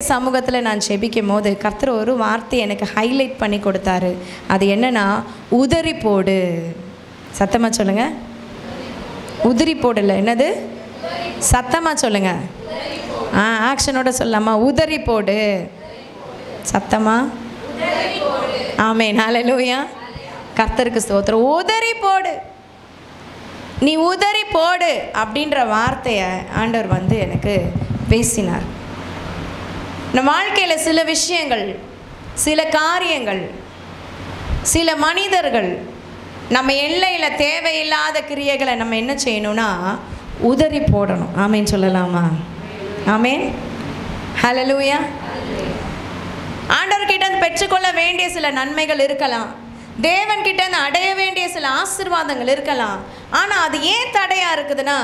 சமூகத்தில் நான் ஜெபிக்கும் போது கர்த்தர் ஒரு வார்த்தை எனக்கு ஹைலைட் பண்ணி கொடுத்தாரு. அது என்னன்னா, உதறி போடு. சத்தமாக சொல்லுங்க. உதிரி போடல, என்னது? சத்தமாக சொல்லுங்க. ஆக்ஷனோட சொல்லலாமா? உதறி போடு. சத்தமா ஆமென். ஹல்லேலூயா. கர்த்தருக்கு ஸ்தோத்திரம். உதறி போடு, நீ உதறி போடு அப்படின்ற வார்த்தையை ஆண்டவர் எனக்கு பேசினார். நம்ம வாழ்க்கையில் சில விஷயங்கள், சில காரியங்கள், சில மனிதர்கள், நம்ம எல்லையில் தேவையில்லாத கிரியைகளை நம்ம என்ன செய்யணும்னா உதறி போடணும். ஆமேன் சொல்லலாமா? ஆமேன். ஹல்லேலூயா. ஆண்டவர்கிட்ட பெற்றுக்கொள்ள வேண்டிய சில நன்மைகள் இருக்கலாம், தேவன்கிட்ட அடைய வேண்டிய சில ஆசீர்வாதங்கள் இருக்கலாம். ஆனால் அது ஏன் தடையாக இருக்குதுன்னா,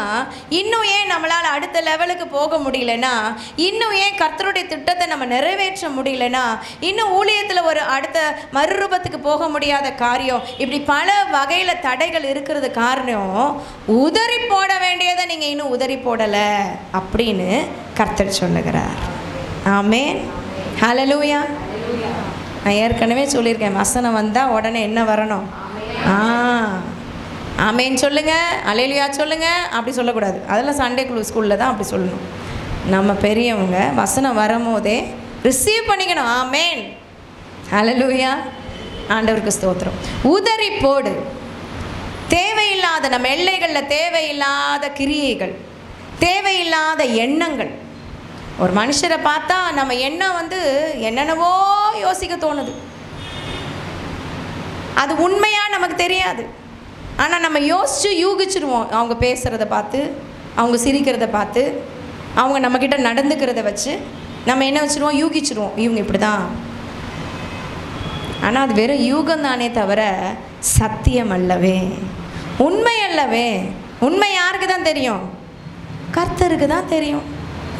இன்னும் ஏன் நம்மளால் அடுத்த லெவலுக்கு போக முடியலன்னா, இன்னும் ஏன் கர்த்தருடைய திட்டத்தை நம்ம நிறைவேற்ற முடியலன்னா, இன்னும் ஊழியத்தில் ஒரு அடுத்த மறுரூபத்துக்கு போக முடியாத காரியம், இப்படி பல வகையில் தடைகள் இருக்கிறது காரணம் உதறி போட வேண்டியதை நீங்கள் இன்னும் உதறி போடலை அப்படின்னு கர்த்தர் சொல்லுகிறார். ஆமென். ஹல்லேலூயா. நான் ஏற்கனவே சொல்லியிருக்கேன், வசனம் வந்தால் உடனே என்ன வரணும்? ஆமேன் சொல்லுங்க, அல்லேலூயா சொல்லுங்க. அப்படி சொல்லக்கூடாது. அதெல்லாம் சண்டே ஸ்கூலில் தான் அப்படி சொல்லணும். நம்ம பெரியவங்க வசனம் வரும்போதே ரிசீவ் பண்ணிக்கணும். ஆமேன். ஹல்லேலூயா. ஆண்டவருக்கு ஸ்தோத்திரம். உதறி போடு. தேவையில்லாத நம்ம எல்லைகளில் தேவையில்லாத கிரியைகள், தேவையில்லாத எண்ணங்கள். ஒரு மனுஷரை பார்த்தா நம்ம எண்ணம் என்னென்னவோ யோசிக்க தோணுது. அது உண்மையாக நமக்கு தெரியாது. ஆனால் நம்ம யோசித்து யூகிச்சிருவோம். அவங்க பேசுகிறத பார்த்து, அவங்க சிரிக்கிறத பார்த்து, அவங்க நம்மக்கிட்ட நடந்துக்கிறத வச்சு நம்ம என்ன வச்சுருவோம்? யூகிச்சிருவோம், இவங்க இப்படி தான். ஆனால் அது வெறும் யூகம் தானே தவிர சத்தியம் அல்லவே, உண்மை அல்லவே. உண்மை யாருக்கு தான் தெரியும்? கர்த்தருக்கு தான் தெரியும்.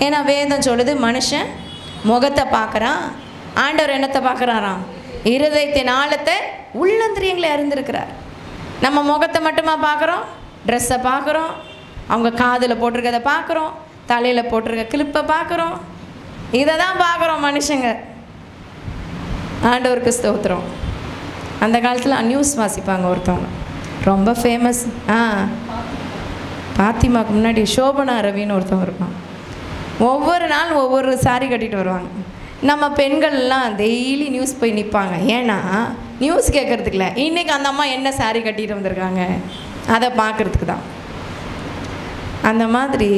ஏன்னா வேதம் சொல்லுது, மனுஷன் முகத்தை பார்க்குறான், ஆண்டவர் என்னத்தை பார்க்குறாராம்? இருதயத்தின் ஆழத்தை உள்ளந்திரியங்களை அறிந்திருக்கிறார். நம்ம முகத்தை மட்டுமா பார்க்குறோம்? ட்ரெஸ்ஸை பார்க்குறோம், அவங்க காதில் போட்டிருக்கதை பார்க்குறோம், தலையில் போட்டிருக்க கிளிப்பை பார்க்குறோம், இதை தான் பார்க்குறோம் மனுஷங்க. ஆண்டவருக்கு ஸ்தோத்திரம். அந்த காலத்தில் நியூஸ் வாசிப்பாங்க ஒருத்தவங்க, ரொம்ப ஃபேமஸ். பாத்திமாவுக்கு முன்னாடி சோபனா ரவின்னு ஒருத்தவங்க இருப்பான். ஒவ்வொரு நாள் ஒவ்வொரு சாரி கட்டிட்டு வருவாங்க. நம்ம பெண்கள்லாம் டெய்லி நியூஸ் போய் நிற்பாங்க. ஏன்னா நியூஸ் கேட்குறதுக்கு இல்லை, இன்றைக்கி அந்த அம்மா என்ன சாரி கட்டிட்டு வந்திருக்காங்க அதை பார்க்குறதுக்கு தான். அந்த மாதிரி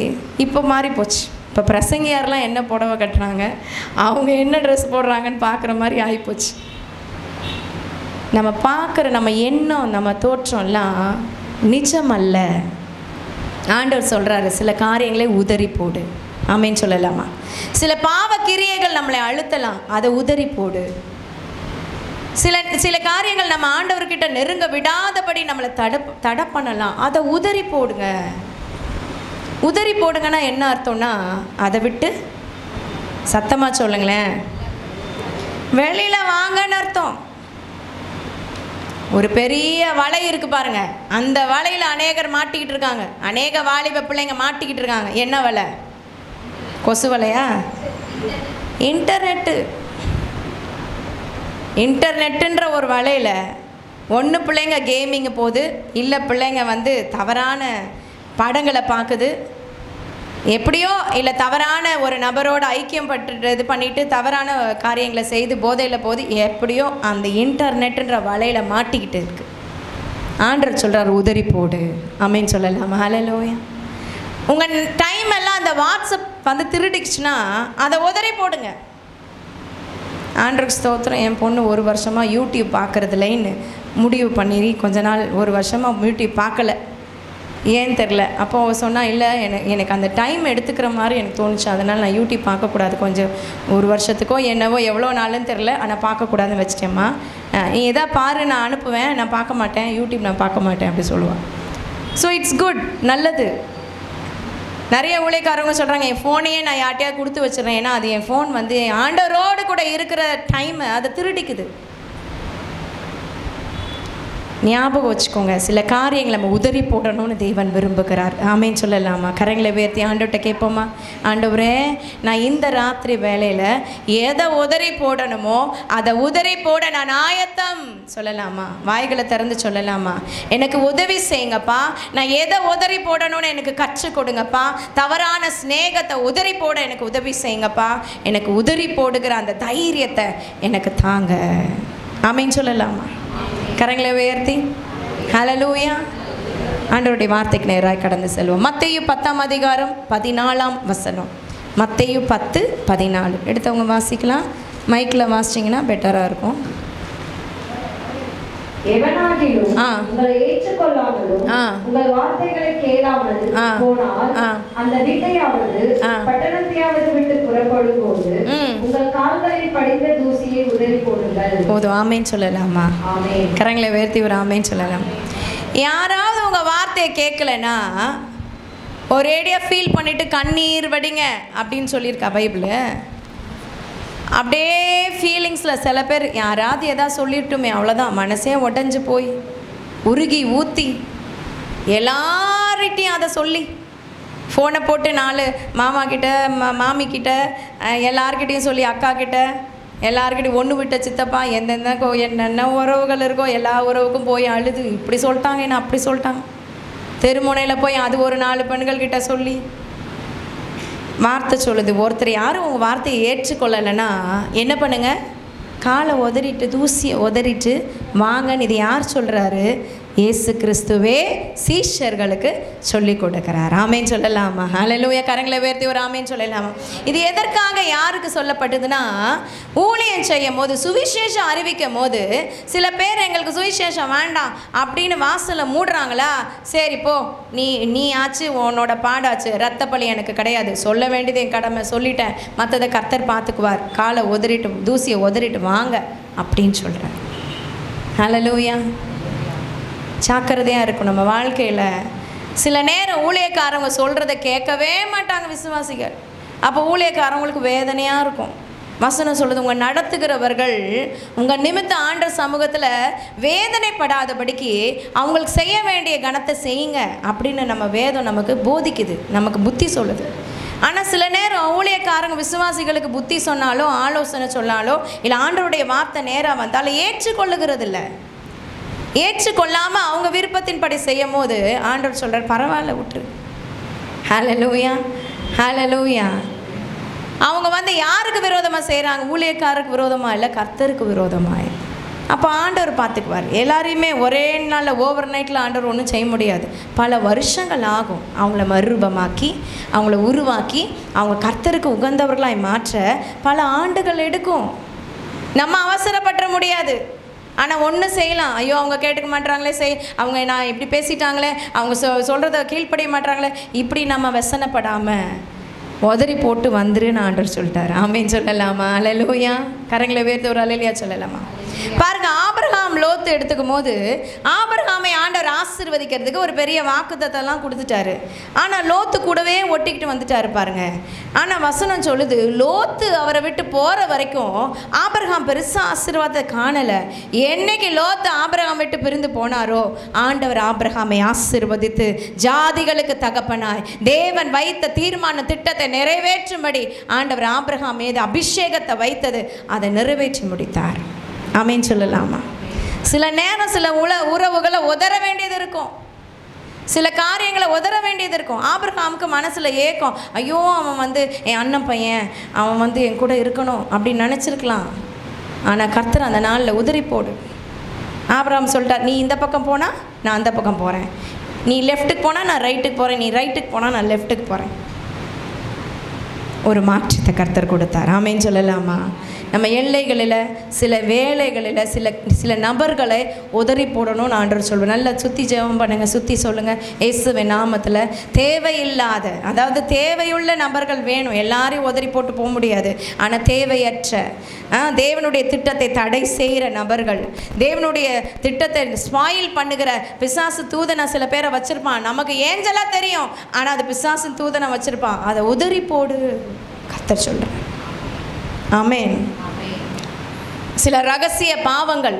இப்போ மாறி போச்சு. இப்போ பிரசங்கியாரெலாம் என்ன புடவை கட்டுறாங்க, அவங்க என்ன ட்ரெஸ் போடுறாங்கன்னு பார்க்குற மாதிரி ஆகிப்போச்சு. நம்ம பார்க்குற நம்ம எண்ணம், நம்ம தோற்றம்லாம் நிஜம் அல்ல. ஆண்டவர் சொல்கிறாரு, சில காரியங்களை உதறி போடு. ஆமேன்னு சொல்லலாமா? சில பாவ கிரியைகள் நம்மளை அழுத்தலாம், அதை உதறி போடு. சில காரியங்கள் நம்ம ஆண்டவர்கிட்ட நெருங்க விடாதபடி நம்மளை தடை பண்ணலாம், அதை உதறி போடுங்க. உதறி போடுங்கன்னா என்ன அர்த்தம்னா, அதை விட்டு சத்தமாக சொல்லுங்களேன், வெளியில் வாங்கன்னு அர்த்தம். ஒரு பெரிய வலை இருக்குது பாருங்க, அந்த வலையில் அநேகர் மாட்டிக்கிட்டு இருக்காங்க. அநேக வாலிப பிள்ளைங்க மாட்டிக்கிட்டு இருக்காங்க. என்ன வலை? கொசு வலையா? இன்டர்நெட்டுன்ற ஒரு வலையில் ஒன்று பிள்ளைங்க கேமிங்கு போகுது, இல்லை பிள்ளைங்க தவறான படங்களை பார்க்குது, எப்படியோ இல்லை தவறான ஒரு நபரோட ஐக்கியம் பட்டு இது பண்ணிவிட்டு தவறான காரியங்களை செய்து போதையில் போகுது. எப்படியோ அந்த இன்டர்நெட்டுன்ற வலையில் மாட்டிக்கிட்டு இருக்குது. ஆண்டவர் சொல்கிறார், உதறி போடு. ஆமேன்னு சொல்லலாமா? ஹல்லேலூயா. உங்கள் டைம் எல்லாம் அந்த வாட்ஸ்அப் திருடிக்குச்சுன்னா அதை உதறி போடுங்க. ஆண்டவருக்கு ஸ்தோத்திரம். என் பொண்ணு 1 வருஷமாக யூடியூப் பார்க்குறதுலேன்னு முடிவு பண்ணி கொஞ்ச நாள் 1 வருஷமாக யூடியூப் பார்க்கல. ஏன்னு தெரில. அப்போ அவள் சொன்னால், இல்லை எனக்கு அந்த டைம் எடுத்துக்கிற மாதிரி எனக்கு தோணுச்சு, அதனால் நான் யூடியூப் பார்க்கக்கூடாது, கொஞ்சம் 1 வருஷத்துக்கோ என்னவோ எவ்வளோ நாளுன்னு தெரில, ஆனால் பார்க்கக்கூடாதுன்னு வச்சிட்டேம்மா. நீ எதா பாரு, நான் அனுப்புவேன், நான் பார்க்க மாட்டேன், யூடியூப் நான் பார்க்க மாட்டேன் அப்படி சொல்லுவாள். ஸோ இட்ஸ் குட், நல்லது. நிறைய ஊழியக்காரங்க சொல்கிறாங்க, என் ஃபோனையே நான் யார்ட்டையாவது கொடுத்து வச்சிடறேன், ஏன்னா அது என் ஃபோன் என் ஆண்டவரோடு கூட இருக்கிற டைமை அதை திருடிக்குது. ஞாபகம் வச்சுக்கோங்க, சில காரியங்களை நம்ம உதறி போடணும்னு தேவன் விரும்புகிறார். ஆமேன்னு சொல்லலாமா? கரங்களை உயர்த்தி ஆண்டவர்கிட்ட கேட்போமா? ஆண்டவரே, நான் இந்த ராத்திரி வேளையில் எதை உதறி போடணுமோ அதை உதறி போட நான் ஆயத்தம் சொல்லலாமா? வாய்களை திறந்து சொல்லலாமா? எனக்கு உதவி செய்யுங்கப்பா, நான் எதை உதறி போடணும்னு எனக்கு கற்றுக் கொடுங்கப்பா. தவறான ஸ்நேகத்தை உதறி போட எனக்கு உதவி செய்யுங்கப்பா. எனக்கு உதறி போடுகிற அந்த தைரியத்தை எனக்கு தாங்க. ஆமேன்னு சொல்லலாமா? கரங்களை உயர்த்தி ஹல்லேலூயா. ஆண்டவருடைய வார்த்தைக்கு நேராக கடந்து செல்வோம். மத்தேயு 10ஆம் அதிகாரம் 14ஆம் வசனம். மத்தேயு 10:14 எடுத்தவங்க வாசிக்கலாம். மைக்கில் வாசிச்சிங்கன்னா பெட்டராக இருக்கும். எவனாகிலும் உங்களை ஏற்றுக்கொள்ளாமலும் உங்கள் வார்த்தைகளை கேளாமல் போனால் அந்த வீட்டையாவது பட்டணத்தையாவது விட்டு புறப்படும் போது உங்கள் கால்களில் படிந்த தூசியை உதறி போடுங்கள். போதும். ஆமேன்னு சொல்லலாமா? கரங்களை உயர்த்தி ஒரு ஆமேன்னு சொல்லலாம். யாராவது உங்க வார்த்தையை கேட்கலன்னா ஒரேடியாக ஃபீல் பண்ணிட்டு கண்ணீர் வடிங்க அப்படின்னு சொல்லியிருக்கா பைபிள். அப்படியே ஃபீலிங்ஸில் சில பேர் யாராவது எதாவது சொல்லிட்டுமே அவ்வளோதான், மனசே உடஞ்சி போய் உருகி ஊற்றி எல்லார்கிட்டையும் அதை சொல்லி ஃபோனை போட்டு 4 மாமா கிட்ட மாமிக்கிட்ட எல்லார்கிட்டையும் சொல்லி அக்கா கிட்ட எல்லார்கிட்டையும் ஒன்று விட்ட சித்தப்பா என்னென்ன உறவுகள் இருக்கோ எல்லா உறவுக்கும் போய் அழுது இப்படி சொல்லிட்டாங்க, என்ன அப்படி சொல்லிட்டாங்க. தெருமுனையில் போய் அது ஒரு 4 பெண்கள் கிட்ட சொல்லி வார்த்தை சொல்லுது. ஒருத்தர் யாரும் உங்கள் வார்த்தையை ஏற்றுக்கொள்ளலைன்னா என்ன பண்ணுங்க? காலை உதறிட்டு தூசியை உதறிட்டு வாங்கன்னு இது யார் சொல்கிறாரு? இயேசு கிறிஸ்துவே சீஷர்களுக்கு சொல்லி கொடுக்கிறார். ஆமேன்னு சொல்லலாமா? ஹல்லேலூயா. கரங்களை உயர்த்தி ஒரு ஆமேன்னு சொல்லலாமா? இது எதற்காக யாருக்கு சொல்லப்பட்டதுன்னா, ஊழியம் செய்யும் போது சுவிசேஷம் அறிவிக்கும் போது சில பேர் எங்களுக்கு சுவிசேஷம் வேண்டாம் அப்படின்னு வாசலை மூடுறாங்களா, சரி போ நீ ஆச்சு, உன்னோட பாடாச்சு, ரத்த பலி எனக்கு கிடையாது, சொல்ல வேண்டியது என் கடமை, சொல்லிட்டேன், மற்றதை கர்த்தர் பார்த்துக்குவார், காலை உதறிட்டு தூசியை உதறிட்டு வாங்க அப்படின்னு சொல்கிறேன். ஹல்லேலூயா. ஜாக்கிரதையாக இருக்கும் நம்ம வாழ்க்கையில். சில நேரம் ஊழியக்காரங்க சொல்கிறத கேட்கவே மாட்டாங்க விசுவாசிகள். அப்போ ஊழியக்காரங்களுக்கு வேதனையாக இருக்கும். வசனம் சொல்லுது, உங்கள் நடத்துகிறவர்கள் உங்கள் நிமித்த ஆண்டவர் சமூகத்தில் வேதனைப்படாதபடிக்கு அவங்களுக்கு செய்ய வேண்டிய கணத்தை செய்யுங்க அப்படின்னு நம்ம வேதம் நமக்கு போதிக்குது, நமக்கு புத்தி சொல்லுது. ஆனால் சில நேரம் ஊழியக்காரங்க விசுவாசிகளுக்கு புத்தி சொன்னாலோ ஆலோசனை சொன்னாலோ இல்லை ஆண்டவருடைய வார்த்தை நேராக வந்தாலும் ஏற்றுக்கொள்ளுகிறது இல்லை. ஏற்றுக்கொள்ளாமல் அவங்க விருப்பத்தின்படி செய்யும் போது ஆண்டவர் சொல்கிறார், பரவாயில்ல விட்டுரு. ஹல்லேலூயா, ஹல்லேலூயா. அவங்க யாருக்கு விரோதமாக செய்கிறாங்க? ஊழியக்காரருக்கு விரோதமாக இல்லை, கர்த்தருக்கு விரோதமாக. அப்போ ஆண்டவர் பார்த்துக்குவார். எல்லாரையுமே ஒரே நாளில் ஓவர் நைட்டில் ஆண்டவர் ஒன்றும் செய்ய முடியாது. பல வருஷங்கள் ஆகும் அவங்கள மறுரூபமாக்கி அவங்கள உருவாக்கி அவங்க கர்த்தருக்கு உகந்தவர்களாய் மாற்ற பல ஆண்டுகள் எடுக்கும். நம்ம அவசரப்பட முடியாது. ஆனால் ஒன்று செய்யலாம், ஐயோ அவங்க கேட்டுக்க மாட்டாங்களே, அவங்க நான் இப்படி பேசிட்டாங்களே, அவங்க சொல்கிறத கீழ்ப்படிய மாட்டாங்களே, இப்படி நம்ம வெசனப்படாமல் உதறி போட்டு வந்துருன்னு ஆண்டவர் சொல்லிட்டார். ஆமேன்னு சொல்லலாமா? ஹல்லேலூயா. கரங்களை உயர்த்தி ஒரு ஹல்லேலூயா சொல்லலாமா? பாருங்க, ஆபிரகாம் லோத்து எடுத்துக்கும் போது ஆபிரகாமை ஆண்டவர் ஆசீர்வதிக்கிறதுக்கு ஒரு பெரிய வாக்குத்தத்தெல்லாம் கொடுத்துட்டாரு. ஆனால் லோத்து கூடவே ஒட்டிக்கிட்டு வந்துட்டாரு பாருங்க. ஆனால் வசனம் சொல்லுது, லோத்து அவரை விட்டு போகிற வரைக்கும் ஆபிரகாம் பெருசாக ஆசீர்வாதத்தை காணலை. என்னைக்கு லோத்து ஆபிரகாம் விட்டு பிரிந்து போனாரோ ஆண்டவர் ஆபிரகாமை ஆசீர்வதித்து ஜாதிகளுக்கு தகப்பனாய் தேவன் வைத்த தீர்மான திட்டத்தை நிறைவேற்றும்படி ஆண்டவர் ஆபிரகாம் மீது அபிஷேகத்தை வைத்தது, அதை நிறைவேற்றி முடித்தார். ஆமேன்னு சொல்லலாமா? சில நேரம் சில உறவுகளை உதற வேண்டியது இருக்கும், சில காரியங்களை உதற வேண்டியது இருக்கும். ஆபிரகாமுக்கு மனசில் ஏக்கம், ஐயோ அவன் என் அண்ணன் பையன், அவன் என் கூட இருக்கணும் அப்படின்னு நினச்சிருக்கலாம். ஆனால் கர்த்தர் அந்த நாளில் உதறி போடு. ஆபிரகாம் சொல்லிட்டார், நீ இந்த பக்கம் போனால் நான் அந்த பக்கம் போகிறேன், நீ லெஃப்ட்டுக்கு போனால் நான் ரைட்டுக்கு போகிறேன், நீ ரைட்டுக்கு போனால் நான் லெஃப்ட்டுக்கு போகிறேன். ஒரு மாற்றத்தை கர்த்தர் கொடுத்தார். ஆமேன்னு சொல்லலாமா? நம்ம எல்லைகளில் சில வேலைகளில் சில நபர்களை உதறி போடணும்னு ஆண்டவர் சொல்லுவேன். நல்லா சுற்றி ஜெபம் பண்ணுங்கள், சுற்றி சொல்லுங்கள், இயேசுவின் நாமத்தில் தேவையில்லாத, அதாவது தேவையுள்ள நபர்கள் வேணும். எல்லாரையும் உதறி போட்டு போக முடியாது. ஆனால் தேவையற்ற, தேவனுடைய திட்டத்தை தடை செய்கிற நபர்கள், தேவனுடைய திட்டத்தை ஸ்பாயில் பண்ணுகிற பிசாசு தூதனை சில பேரை வச்சுருப்பான். நமக்கு ஏஞ்சலாக தெரியும், ஆனால் அது பிசாசு தூதனை வச்சுருப்பான். அதை உதறி போடு கர்த்தர் சொல்கிறேன். ஆமென். சில ரகசிய பாவங்கள்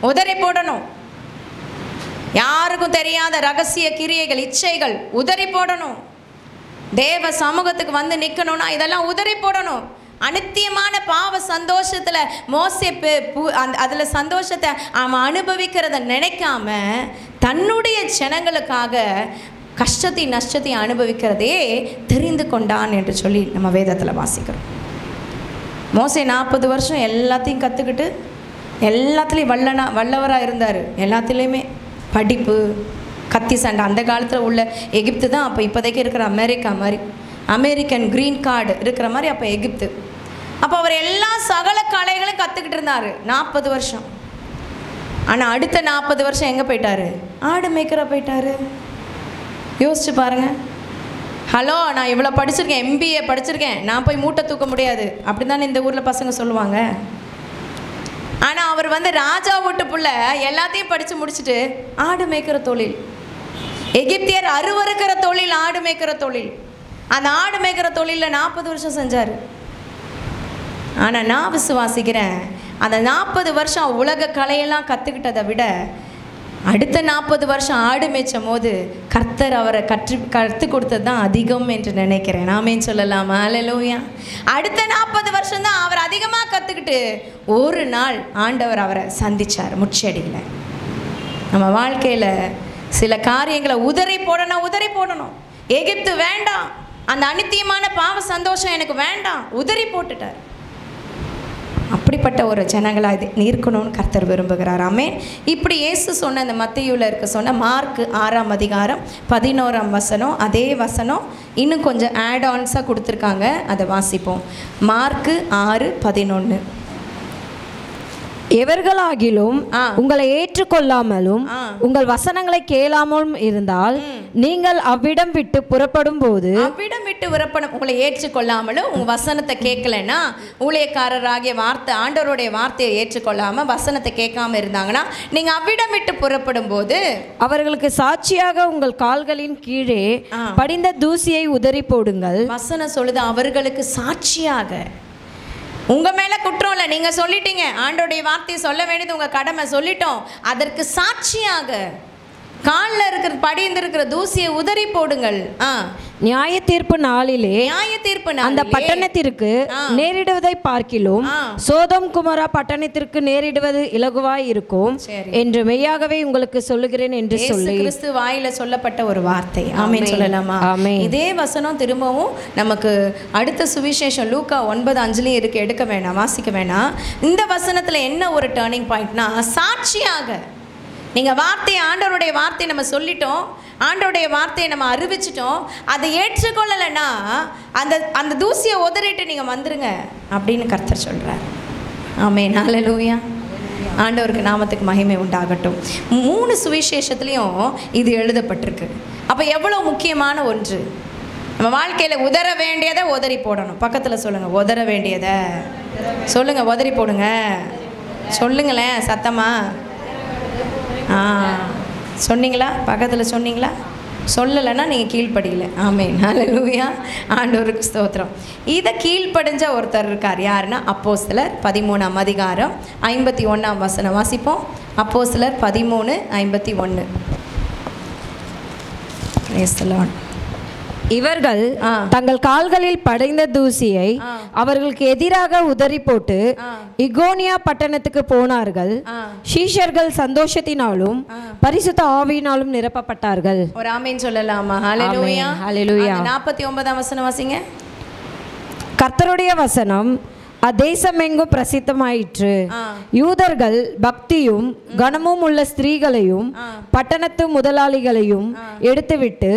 உதறி போடணும். யாருக்கும் தெரியாத ரகசிய கிரியைகள், இச்சைகள் உதறி போடணும். தேவ சமூகத்துக்கு வந்து நிற்கணும்னா இதெல்லாம் உதறி போடணும். அநித்தியமான பாவ சந்தோஷத்தில் மோசே அதில் சந்தோஷத்தை அவன் அனுபவிக்கிறத நினைக்காம தன்னுடைய ஜனங்களுக்காக கஷ்டத்தையும் நஷ்டத்தையும் அனுபவிக்கிறதே தெரிந்து கொண்டான் என்று சொல்லி நம்ம வேதத்தில் வாசிக்கிறோம். மோசே 40 வருஷம் எல்லாத்தையும் கற்றுக்கிட்டு எல்லாத்துலேயும் வல்லவராக இருந்தார். எல்லாத்துலேயுமே படிப்பு, கத்தி சண்டை. அந்த காலத்தில் உள்ள எகிப்து தான் அப்போ இப்போதைக்கு இருக்கிற அமெரிக்கா மாதிரி, அமெரிக்கன் க்ரீன் கார்டு இருக்கிற மாதிரி அப்போ எகிப்து. அப்போ அவர் எல்லா சகல கலைகளும் கற்றுக்கிட்டு இருந்தார் 40 வருஷம். ஆனால் அடுத்த 40 வருஷம் எங்கே போயிட்டார்? ஆடு மேய்க்கிற போயிட்டார். யோசிச்சு பாருங்கள். ஹலோ, நான் இவ்வளோ படிச்சிருக்கேன், MBA படிச்சிருக்கேன், நான் போய் மூட்டை தூக்க முடியாது அப்படி தானே இந்த ஊரில் பசங்க சொல்லுவாங்க. ஆனால் அவர் வந்து ராஜா வீட்டு புள்ள எல்லாத்தையும் படித்து முடிச்சுட்டு ஆடு மேய்க்கிற தொழில், எகிப்தியர் அருவருக்கிற தொழில் ஆடு மேய்க்கிற தொழில். அந்த ஆடு மேய்க்கிற தொழிலில் 40 வருஷம் செஞ்சார். ஆனால் நான் விசுவாசிக்கிறேன், அந்த 40 வருஷம் உலக கலையெல்லாம் கற்றுக்கிட்டதை விட அடுத்த 40 வருஷம் ஆடு மேய்ச்சும் போது கர்த்தர் அவரை கற்றுக் கொடுத்தது தான் அதிகம் என்று நினைக்கிறேன். ஆமேன்னு சொல்லலாமா? அல்லேலூயா. அடுத்த 40 வருஷம் தான் அவர் அதிகமாக கற்றுக்கிட்டு ஒரு நாள் ஆண்டவர் அவரை சந்தித்தார் முச்செடியில். நம்ம வாழ்க்கையில் சில காரியங்களை உதறி போடணும். எகிப்து வேண்டாம், அந்த அநித்தியமான பாவ சந்தோஷம் எனக்கு வேண்டாம், உதறி போட்டுட்டார். அப்படிப்பட்ட ஒரு ஜனங்களாக இருக்கணும்னு கர்த்தர் விரும்புகிறார். ஆமென். இப்படி இயேசு சொன்ன இந்த மத்தேயுவில் இருக்க சொன்ன மார்க் 6ஆம் அதிகாரம் 11ஆம் வசனம், அதே வசனம் இன்னும் கொஞ்சம் ஆட் ஆன்ஸாக கொடுத்துருக்காங்க, அதை வாசிப்போம். மார்க் 6:11. எவர்களாகிலும் உங்களை ஏற்றுக்கொள்ளாமலும் உங்கள் வசனங்களை கேளாமலும் இருந்தால் நீங்கள் அவ்விடம் விட்டு புறப்படும் போது, உங்களை ஏற்றுக்கொள்ளாமலும் உங்க வசனத்தை கேட்கலன்னா, ஊழியக்காரராகிய ஆண்டவருடைய வார்த்தையை ஏற்றுக்கொள்ளாம வசனத்தை கேட்காம இருந்தாங்கன்னா நீங்க அவ்விடம் விட்டு புறப்படும் போது அவர்களுக்கு சாட்சியாக உங்கள் கால்களின் கீழே படிந்த தூசியை உதறி போடுங்கள். வசனம் சொல்லுது அவர்களுக்கு சாட்சியாக. உங்க மேல குற்றம் இல்லை, நீங்க சொல்லிட்டீங்க, ஆண்டோடைய வார்த்தையை சொல்ல வேண்டியது உங்க கடமை, சொல்லிட்டோம். அதற்கு சாட்சியாக காலில் இருக்கிற படிந்திருக்கிற தூசியை உதறி போடுங்கள். நியாய தீர்ப்பு நாளிலே அந்த பட்டணத்திற்கு நேரிடுவதை பார்க்கிலும் சோதோம் குமரா பட்டணத்திற்கு நேரிடுவது இலகுவாய் இருக்கும் என்று மெய்யாகவே உங்களுக்கு சொல்லுகிறேன் என்று சொல்லி கிறிஸ்து வாயில சொல்லப்பட்ட ஒரு வார்த்தை. ஆமென் சொல்லலாமா? இதே வசனம் திரும்பவும் நமக்கு அடுத்த சுவிசேஷம் லூக்கா 9:5 இருக்கு, எடுக்க வேணாம், வாசிக்க வேணாம். இந்த வசனத்துல என்ன ஒரு டர்னிங் பாயிண்ட்னா, சாட்சியாக நீங்கள் வார்த்தையை, ஆண்டவருடைய வார்த்தையை நம்ம சொல்லிட்டோம், ஆண்டவருடைய வார்த்தையை நம்ம அறிவிச்சிட்டோம், அதை ஏற்றுக்கொள்ளலைன்னா அந்த தூசியை உதறிட்டு நீங்கள் வந்துருங்க அப்படின்னு கர்த்தர் சொல்கிறார். ஆமென். அல்லேலூயா. ஆண்டவருக்கு நாமத்துக்கு மகிமை உண்டாகட்டும். 3 சுவிசேஷத்துலேயும் இது எழுதப்பட்டிருக்கு. அப்போ எவ்வளோ முக்கியமான ஒன்று. நம்ம வாழ்க்கையில் உதற வேண்டியதை உதறி போடணும். பக்கத்தில் சொல்லுங்கள், உதற வேண்டியதை சொல்லுங்கள், உதறி போடுங்க. சொல்லுங்களேன் சத்தமா. சொன்னீங்களா? பக்கத்தில் சொன்னீங்களா? சொல்லலைன்னா நீங்கள் கீழ்ப்படியல. ஆமென். அல்லேலூயா. ஆண்டவருக்கு ஸ்தோத்திரம். இதை கீழ்ப்படிஞ்ச ஒருத்தர் இருக்கார். யாருன்னா அப்போஸ்தலர் 13ஆம் அதிகாரம் 51ஆம் வசனம் வாசிப்போம். அப்போஸ்தலர் 13:51. Praise the Lord. இவர்கள் தங்கள் கால்களில் படைந்த தூசியை அவர்களுக்கு எதிராக உதறி போட்டு இகோனியா பட்டணத்துக்கு போனார்கள். சீஷர்கள் சந்தோஷத்தினாலும் பரிசுத்த ஆவியினாலும் நிரப்பப்பட்டார்கள். ஒரு ஆமென் சொல்லலாமா? ஹல்லேலூயா. ஹல்லேலூயா. 49ஆம் வசனம் வாசிங்க. கர்த்தருடைய வசனம் அத்தேசமெங்கும் பிரசித்தமாயிற்று. யூதர்கள் பக்தியும் கனமும் உள்ள ஸ்திரீகளையும் பட்டணத்து முதலாளிகளையும் எடுத்துவிட்டு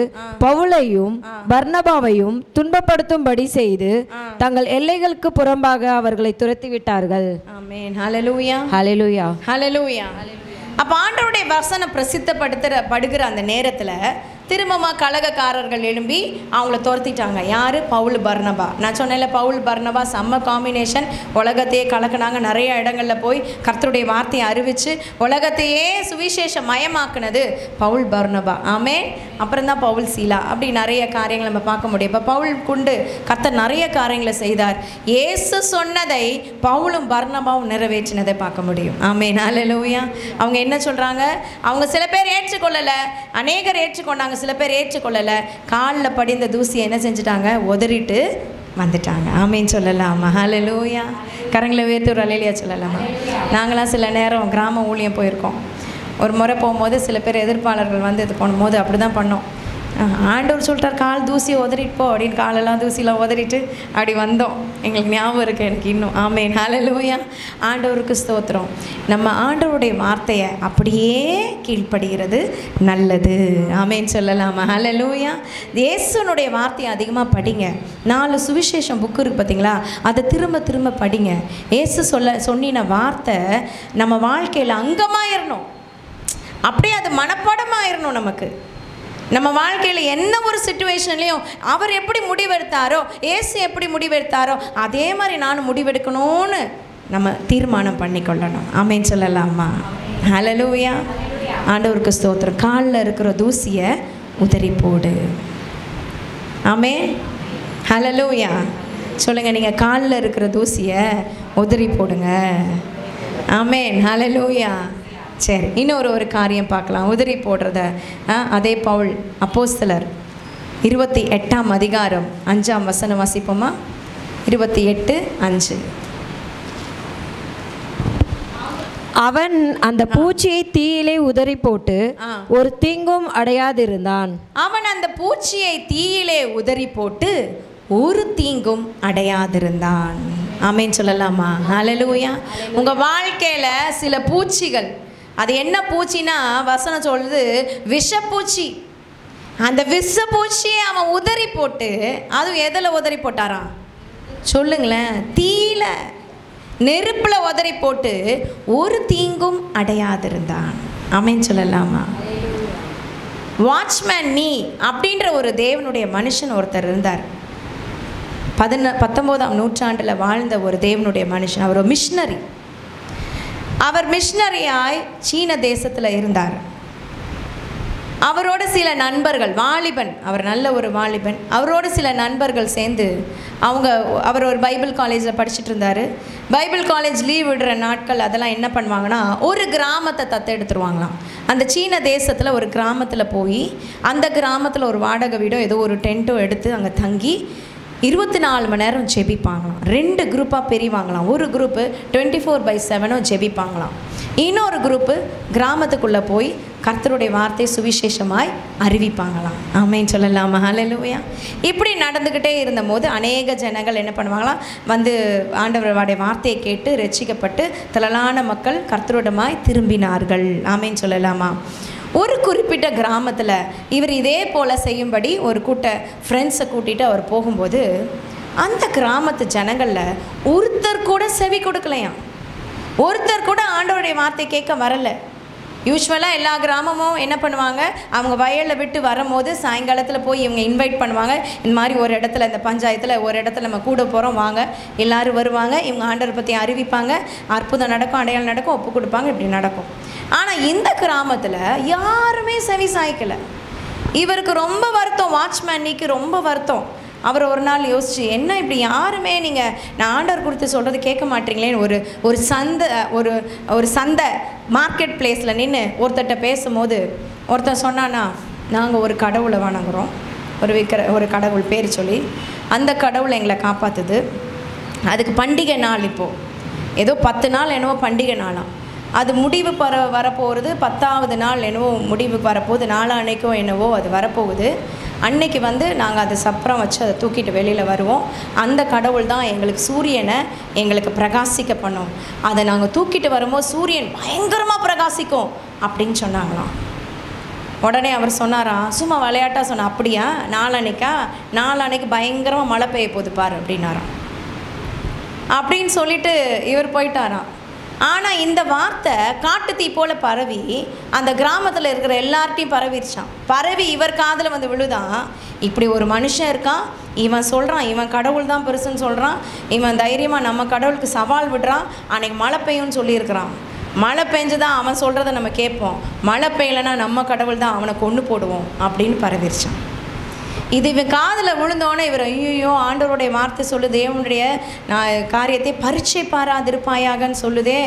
பவுலையும் பர்னபாவையும் துன்பப்படுத்தும்படி செய்து தங்கள் எல்லைகளுக்கு புறம்பாக அவர்களை துரத்திவிட்டார்கள். ஆமென். ஹல்லேலூயா. ஹல்லேலூயா. ஹல்லேலூயா. அப்போ ஆண்டவருடைய வசனம் பிரசித்தப்படுத்துகிற அந்த நேரத்தில் திரும்பமா கலகக்காரர்கள் எழும்பி அவங்கள துரத்திட்டாங்க. யார்? பவுல் பர்னபா. நான் சொன்னேன்ல, பவுல் பர்னபா செம்ம காம்பினேஷன். உலகத்தையே கலக்குனாங்க. நிறைய இடங்களில் போய் கர்த்தருடைய வார்த்தையை அறிவித்து உலகத்தையே சுவிசேஷ மயமாக்குனது பவுல் பர்னபா. ஆமே. அப்புறம் தான் பவுல் சீலா. அப்படி நிறைய காரியங்களை நம்ம பார்க்க முடியும். இப்போ பவுல் கொண்டு கர்த்தர் நிறைய காரியங்களை செய்தார். இயேசு சொன்னதை பவுலும் பர்னபாவும் நிறைவேற்றினதை பார்க்க முடியும். ஆமென். ஹல்லேலூயா. அவங்க என்ன சொல்கிறாங்க? அவங்க சில பேர் ஏற்றுக்கொள்ளலை, அநேகர் ஏற்றுக்கொண்டாங்க, சில பேர் ஏற்றுக்கொள்ளலை. காலில் படிந்த தூசியை என்ன செஞ்சுட்டாங்க? உதறிட்டு வந்துட்டாங்க. ஆமேன்னு சொல்லலாமா? ஹல்லேலூயா. கரங்களை உயர்த்தி ஒரு அல்லேலூயா சொல்லலாமா? நாங்களாம் சில நேரம் கிராம ஊழியம் போயிருக்கோம். ஒரு முறை போகும்போது சில பேர் எதிர்ப்பாளர்கள் வந்து இது பண்ணும்போது அப்படி தான் பண்ணோம். ஆண்டவர் சொல்லிட்டார், கால் தூசியை உதறிட்டு போ அப்படின்னு. காலெல்லாம் தூசியெல்லாம் உதறிட்டு அப்படி வந்தோம். எங்களுக்கு ஞாபகம் இருக்குது எனக்கு இன்னும். ஆமேன். ஹல்லேலூயா. ஆண்டவருக்கு ஸ்தோத்திரம். நம்ம ஆண்டவருடைய வார்த்தையை அப்படியே கீழ்ப்படுகிறது நல்லது. ஆமேன்னு சொல்லலாமா? ஹல்லேலூயா. இயேசுனுடைய வார்த்தையை அதிகமாக படிங்க. 4 சுவிசேஷம் புக்கு இருக்குது பார்த்தீங்களா, அதை திரும்ப திரும்ப படிங்க. இயேசு சொன்னின வார்த்தை நம்ம வாழ்க்கையில் அங்கமாயிடணும். அப்படியே அது மனப்பாடமாயிடணும் நமக்கு. நம்ம வாழ்க்கையில் என்ன ஒரு சிச்சுவேஷன்லையும் அவர் எப்படி முடிவெடுத்தாரோ, இயேசு எப்படி முடிவெடுத்தாரோ அதே மாதிரி நான் முடிவெடுக்கணும்னு நம்ம தீர்மானம் பண்ணிக்கொள்ளணும். ஆமேன்னு சொல்லலாமா? ஹல்லேலூயா. ஆண்டவருக்கு ஸ்தோத்திரம். காலில் இருக்கிற தூசியை உதறி போடு. ஆமேன். ஹல்லேலூயா. சொல்லுங்கள், நீங்கள் காலில் இருக்கிற தூசியை உதறி போடுங்க. ஆமேன். ஹல்லேலூயா. சரி, இன்னொரு காரியம் பார்க்கலாம். உதறி போடுறத அதே பவுல் அப்போஸ்தலர் 28ஆம் அதிகாரம் 5ஆம் வசனம் வாசிப்போமா? 28:5. அவன் அந்த பூச்சியை தீயிலே உதறி போட்டு ஒரு தீங்கும் அடையாதிருந்தான். அவன் அந்த பூச்சியை தீயிலே உதறி போட்டு ஒரு தீங்கும் அடையாதிருந்தான். ஆமேன்னு சொல்லலாமா? ஹல்லேலூயா. உங்கள் வாழ்க்கையில் சில பூச்சிகள், அது என்ன பூச்சின்னா வசனம் சொல்லுது விஷப்பூச்சி. அந்த விஷப்பூச்சியை அவன் உதறி போட்டு, அதுவும் எதில் உதறி போட்டாராம் சொல்லுங்களேன்? தீயில, நெருப்பில் உதறி போட்டு ஒரு தீங்கும் அடையாதிருந்தான். ஆமேன்னு சொல்லலாமா? வாட்ச்மேன் நீ அப்படின்ற ஒரு தேவனுடைய மனுஷன் ஒருத்தர் இருந்தார். 19ஆம் நூற்றாண்டில் வாழ்ந்த ஒரு தேவனுடைய மனுஷன். அவர் ஒரு மிஷனரி. அவர் மிஷனரியாய் சீன தேசத்தில் இருந்தார். அவரோட சில நண்பர்கள், வாலிபன், அவர் நல்ல ஒரு வாலிபன், அவரோட சில நண்பர்கள் சேர்ந்து அவர் ஒரு பைபிள் காலேஜில் படிச்சுட்டு இருந்தார். பைபிள் காலேஜ் லீவ் விடுற நாட்கள் அதெல்லாம் என்ன பண்ணுவாங்கன்னா, ஒரு கிராமத்தை தத்தெடுத்துருவாங்களாம். அந்த சீன தேசத்தில் ஒரு கிராமத்தில் போய் அந்த கிராமத்தில் ஒரு வாடகை வீடோ ஏதோ ஒரு டென்ட்டோ எடுத்து அங்கே தங்கி 24 மணி நேரம் ஜெபிப்பாங்களாம். 2 குரூப்பாக பிரிவாங்களாம். ஒரு குரூப்பு 24/7 ஜெபிப்பாங்களாம். இன்னொரு குரூப்பு கிராமத்துக்குள்ளே போய் கர்த்தருடைய வார்த்தை சுவிசேஷமாய் அறிவிப்பாங்களாம். ஆமேன்னு சொல்லலாமா? ஹல்லேலூயா. இப்படி நடந்துக்கிட்டே இருந்தபோது அநேக ஜனங்கள் என்ன பண்ணுவாங்களாம், வந்து ஆண்டவருடைய வார்த்தையை கேட்டு ரட்சிக்கப்பட்டு திரளான மக்கள் கர்த்தருடமாய் திரும்பினார்கள். ஆமேன்னு சொல்லலாமா? ஒரு குறிப்பிட்ட கிராமத்தில் இவர் இதே போல் செய்யும்படி ஒரு ஃப்ரெண்ட்ஸை கூட்டிகிட்டு அவர் போகும்போது அந்த கிராமத்து ஜனங்களில் ஒருத்தர் கூட செவி கொடுக்கலையாம். ஒருத்தர் கூட ஆண்டவருடைய வார்த்தை கேட்க வரலை. யூஸ்வலாக எல்லா கிராமமும் என்ன பண்ணுவாங்க, அவங்க வயலில் விட்டு வரும்போது சாயங்காலத்தில் போய் இவங்க இன்வைட் பண்ணுவாங்க. இந்த மாதிரி ஒரு இடத்துல, இந்த பஞ்சாயத்தில் ஒரு இடத்துல நம்ம கூட போகிறோம், வாங்க எல்லோரும் வருவாங்க, இவங்க ஆண்டவரை பற்றி அறிவிப்பாங்க, அற்புதம் நடக்கும், அடையாளம் நடக்கும், ஒப்பு கொடுப்பாங்க, இப்படி நடக்கும். ஆனால் இந்த கிராமத்தில் யாருமே செவி சாய்க்கலை. இவருக்கு ரொம்ப வருத்தம், வாட்ச்மேனிக்கு ரொம்ப வருத்தம். அவர் ஒரு நாள் யோசிச்சு, என்ன இப்படி யாருமே நான் ஆண்டவர் கொடுத்து சொல்கிறது கேட்க மாட்டீங்களேன்னு ஒரு சந்தை மார்க்கெட் பிளேஸில் நின்று ஒருத்தர்கிட்ட பேசும்போது ஒருத்தர் சொன்னான்னா, நாங்கள் ஒரு கடவுளை வணங்குறோம், ஒரு கடவுள் பேர் சொல்லி, அந்த கடவுளை எங்களை காப்பாற்றுது. அதுக்கு பண்டிகை நாள் இப்போது ஏதோ 10 நாள் என்னவோ பண்டிகை நாளாம். அது முடிவு வரப்போகிறது. 10ஆவது நாள் என்னவோ முடிவுக்கு வரப்போகுது. 4 அன்னைக்கோ என்னவோ அது வரப்போகுது. அன்னைக்கு நாங்கள் அதை சப்பரம் வச்சு அதை தூக்கிட்டு வெளியில் வருவோம். அந்த கடவுள் தான் எங்களுக்கு சூரியனை எங்களுக்கு பிரகாசிக்க பண்ணோம். அதை நாங்கள் தூக்கிட்டு வரும்போது சூரியன் பயங்கரமாக பிரகாசிக்கும் அப்படின்னு சொன்னாங்களாம். உடனே அவர் சொன்னாராம், சும்மா விளையாட்டாக சொன்ன, அப்படியா? நாளன்னைக்கு பயங்கரமாக மழை பெய்ய போகுது பாரு அப்படின்னாராம். அப்படின்னு சொல்லிட்டு இவர் போயிட்டாராம். ஆனால் இந்த வார்த்தை காட்டு தீ போல் பரவி அந்த கிராமத்தில் இருக்கிற எல்லார்ட்டையும் பரவிடுச்சான். பரவி இவர் காதில் வந்து விழுதான், இப்படி ஒரு மனுஷன் இருக்கான், இவன் சொல்கிறான் இவன் கடவுள் தான் பெருசுன்னு சொல்கிறான், இவன் தைரியமாக நம்ம கடவுளுக்கு சவால் விடுறான், அன்றைக்கி மழை பெய்யும்னு சொல்லியிருக்கிறான். மழை பெஞ்சுதான் அவன் சொல்கிறத நம்ம கேட்போம், மழை பெய்யலைன்னா நம்ம கடவுள் தான் அவனை கொண்டு போடுவோம் அப்படின்னு பரவிடுச்சான். இது இவன் காதில் விழுந்தோன்னே இவர் ஐயோ ஆண்டவருடைய வார்த்தை சொல்லுது, தேவனுடைய காரியத்தை பரீட்சை பாராதிருப்பாயாகன்னு சொல்லுதே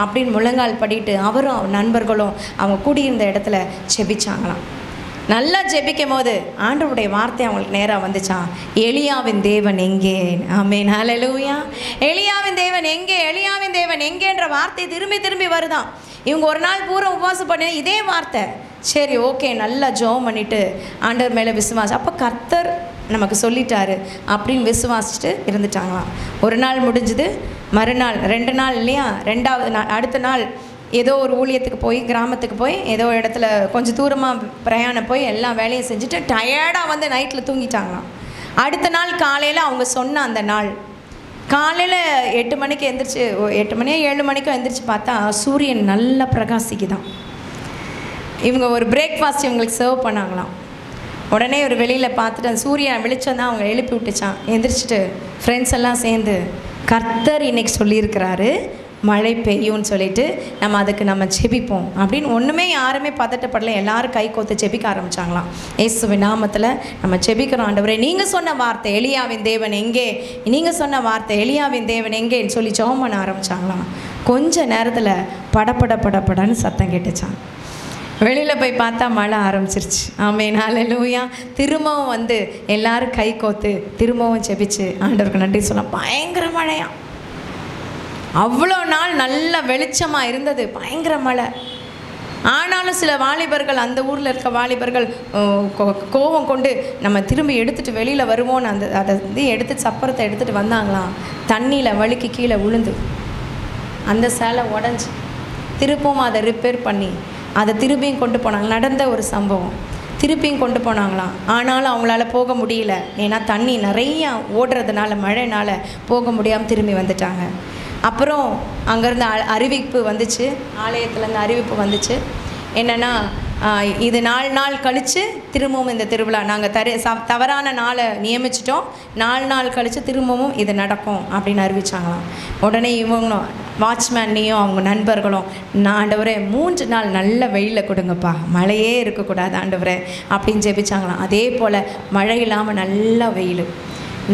அப்படின்னு முழங்கால் படிட்டு அவரும் நண்பர்களும் அவங்க கூடியிருந்த இடத்துல செபிச்சாங்களாம். நல்லா ஜெபிக்கும் போது ஆண்டவருடைய வார்த்தை அவங்களுக்கு நேராக வந்துச்சான், எலியாவின் தேவன் எங்கே? ஆமென், ஹல்லேலூயா. எலியாவின் தேவன் எங்கே, எலியாவின் தேவன் எங்கேன்ற வார்த்தை திரும்பி திரும்பி வருதான். இவங்க ஒரு நாள் பூரா உபவாசம் பண்ணி இதே வார்த்தை. சரி ஓகே, நல்லா ஜெபம் பண்ணிவிட்டு ஆண்டவர் மேலே விசுவாசம், அப்போ கர்த்தர் நமக்கு சொல்லிட்டாரு அப்படின்னு விசுவாசிச்சுட்டு இருந்துட்டாங்களாம். ஒரு நாள் முடிஞ்சுது, மறுநாள் 2 நாள் இல்லையா, 2வது நாள் அடுத்த நாள் ஏதோ ஒரு ஊழியத்துக்கு போய் கிராமத்துக்கு போய் ஏதோ இடத்துல கொஞ்சம் தூரமாக பிரயாணம் போய் எல்லா வேலையும் செஞ்சுட்டு டயர்டாக வந்து நைட்டில் தூங்கிட்டாங்களாம். அடுத்த நாள் காலையில் அவங்க சொன்ன அந்த நாள் காலையில் 8 மணிக்கு எந்திரிச்சு, 8 மணியோ 7 மணிக்கோ எந்திரிச்சு பார்த்தா சூரியன் நல்லா பிரகாசிக்குதான். இவங்க ஒரு பிரேக்ஃபாஸ்ட் இவங்களுக்கு சர்வ் பண்ணாங்களாம். உடனே ஒரு வெளியில் பார்த்துட்டு அந்த சூரியன் வெளிச்சம் தான் அவங்க எழுப்பி விட்டுச்சான். எந்திரிச்சிட்டு ஃப்ரெண்ட்ஸ் எல்லாம் சேர்ந்து கர்த்தர் இன்னைக்கு சொல்லியிருக்கிறாரு மழை பெய்யும்னு சொல்லிட்டு நம்ம ஜெபிப்போம் அப்படின்னு ஒன்றுமே யாருமே பதட்டப்படலை. எல்லாரும் கை கோத்து ஜெபிக்க ஆரம்பித்தாங்களாம். இயேசுவின் நாமத்தில் நம்ம ஜெபிக்கிறோம், ஆண்டவரே நீங்கள் சொன்ன வார்த்தை எலியாவின் தேவன் எங்கே, நீங்கள் சொன்ன வார்த்தை எலியாவின் தேவன் எங்கேன்னு சொல்லி ஜெபம் பண்ண ஆரம்பித்தாங்களாம். கொஞ்ச நேரத்தில் படப்படன்னு சத்தம் கேட்டுச்சான். வெளியில் போய் பார்த்தா மழை ஆரம்பிச்சிருச்சு. ஆமென், ஹல்லேலூயா. திரும்பவும் வந்து எல்லாரும் கை கோத்து திரும்பவும் ஜெபிச்சு ஆண்டவருக்கு நன்றி சொல்ல. பயங்கர மழையா, அவ்வளோ நாள் நல்ல வெளிச்சமாக இருந்தது, பயங்கர மழை. ஆனாலும் சில வாலிபர்கள், அந்த ஊரில் இருக்க வாலிபர்கள் கோபம் கொண்டு நம்ம திரும்பி எடுத்துகிட்டு வெளியில் வருவோன்னு அதை எடுத்து சப்பரத்தை எடுத்துகிட்டு வந்தாங்களாம். தண்ணியில் வழுக்கி கீழே விழுந்து அந்த சேலை உடஞ்சி திருப்பவும் அதை ரிப்பேர் பண்ணி அதை திரும்பியும் கொண்டு போனாங்க. நடந்த ஒரு சம்பவம். திருப்பியும் கொண்டு போனாங்களாம். ஆனாலும் அவங்களால போக முடியல, ஏன்னா தண்ணி நிறையா ஓடுறதுனால மழைனால போக முடியாமல் திரும்பி வந்துட்டாங்க. அப்புறம் அங்கேருந்து அறிவிப்பு வந்துச்சு, ஆலயத்துலேருந்து அறிவிப்பு வந்துச்சு என்னென்னா, இது 4 நாள் கழித்து திரும்பவும் இந்த திருவிழா நாங்கள் தவறான நாளை நியமிச்சிட்டோம், 4 நாள் கழித்து திரும்பவும் இது நடக்கும் அப்படின்னு அறிவிச்சாங்களாம். உடனே இவங்களும் வாட்ச்மேன்னையும் அவங்க நண்பர்களும், ஆண்டவரே 3 நாள் நல்ல வெயிலில் கொடுங்கப்பா, மழையே இருக்கக்கூடாது ஆண்டவரே அப்படின்னு ஜெபிச்சாங்களாம். அதே போல் மழை இல்லாமல் நல்ல வெயில்.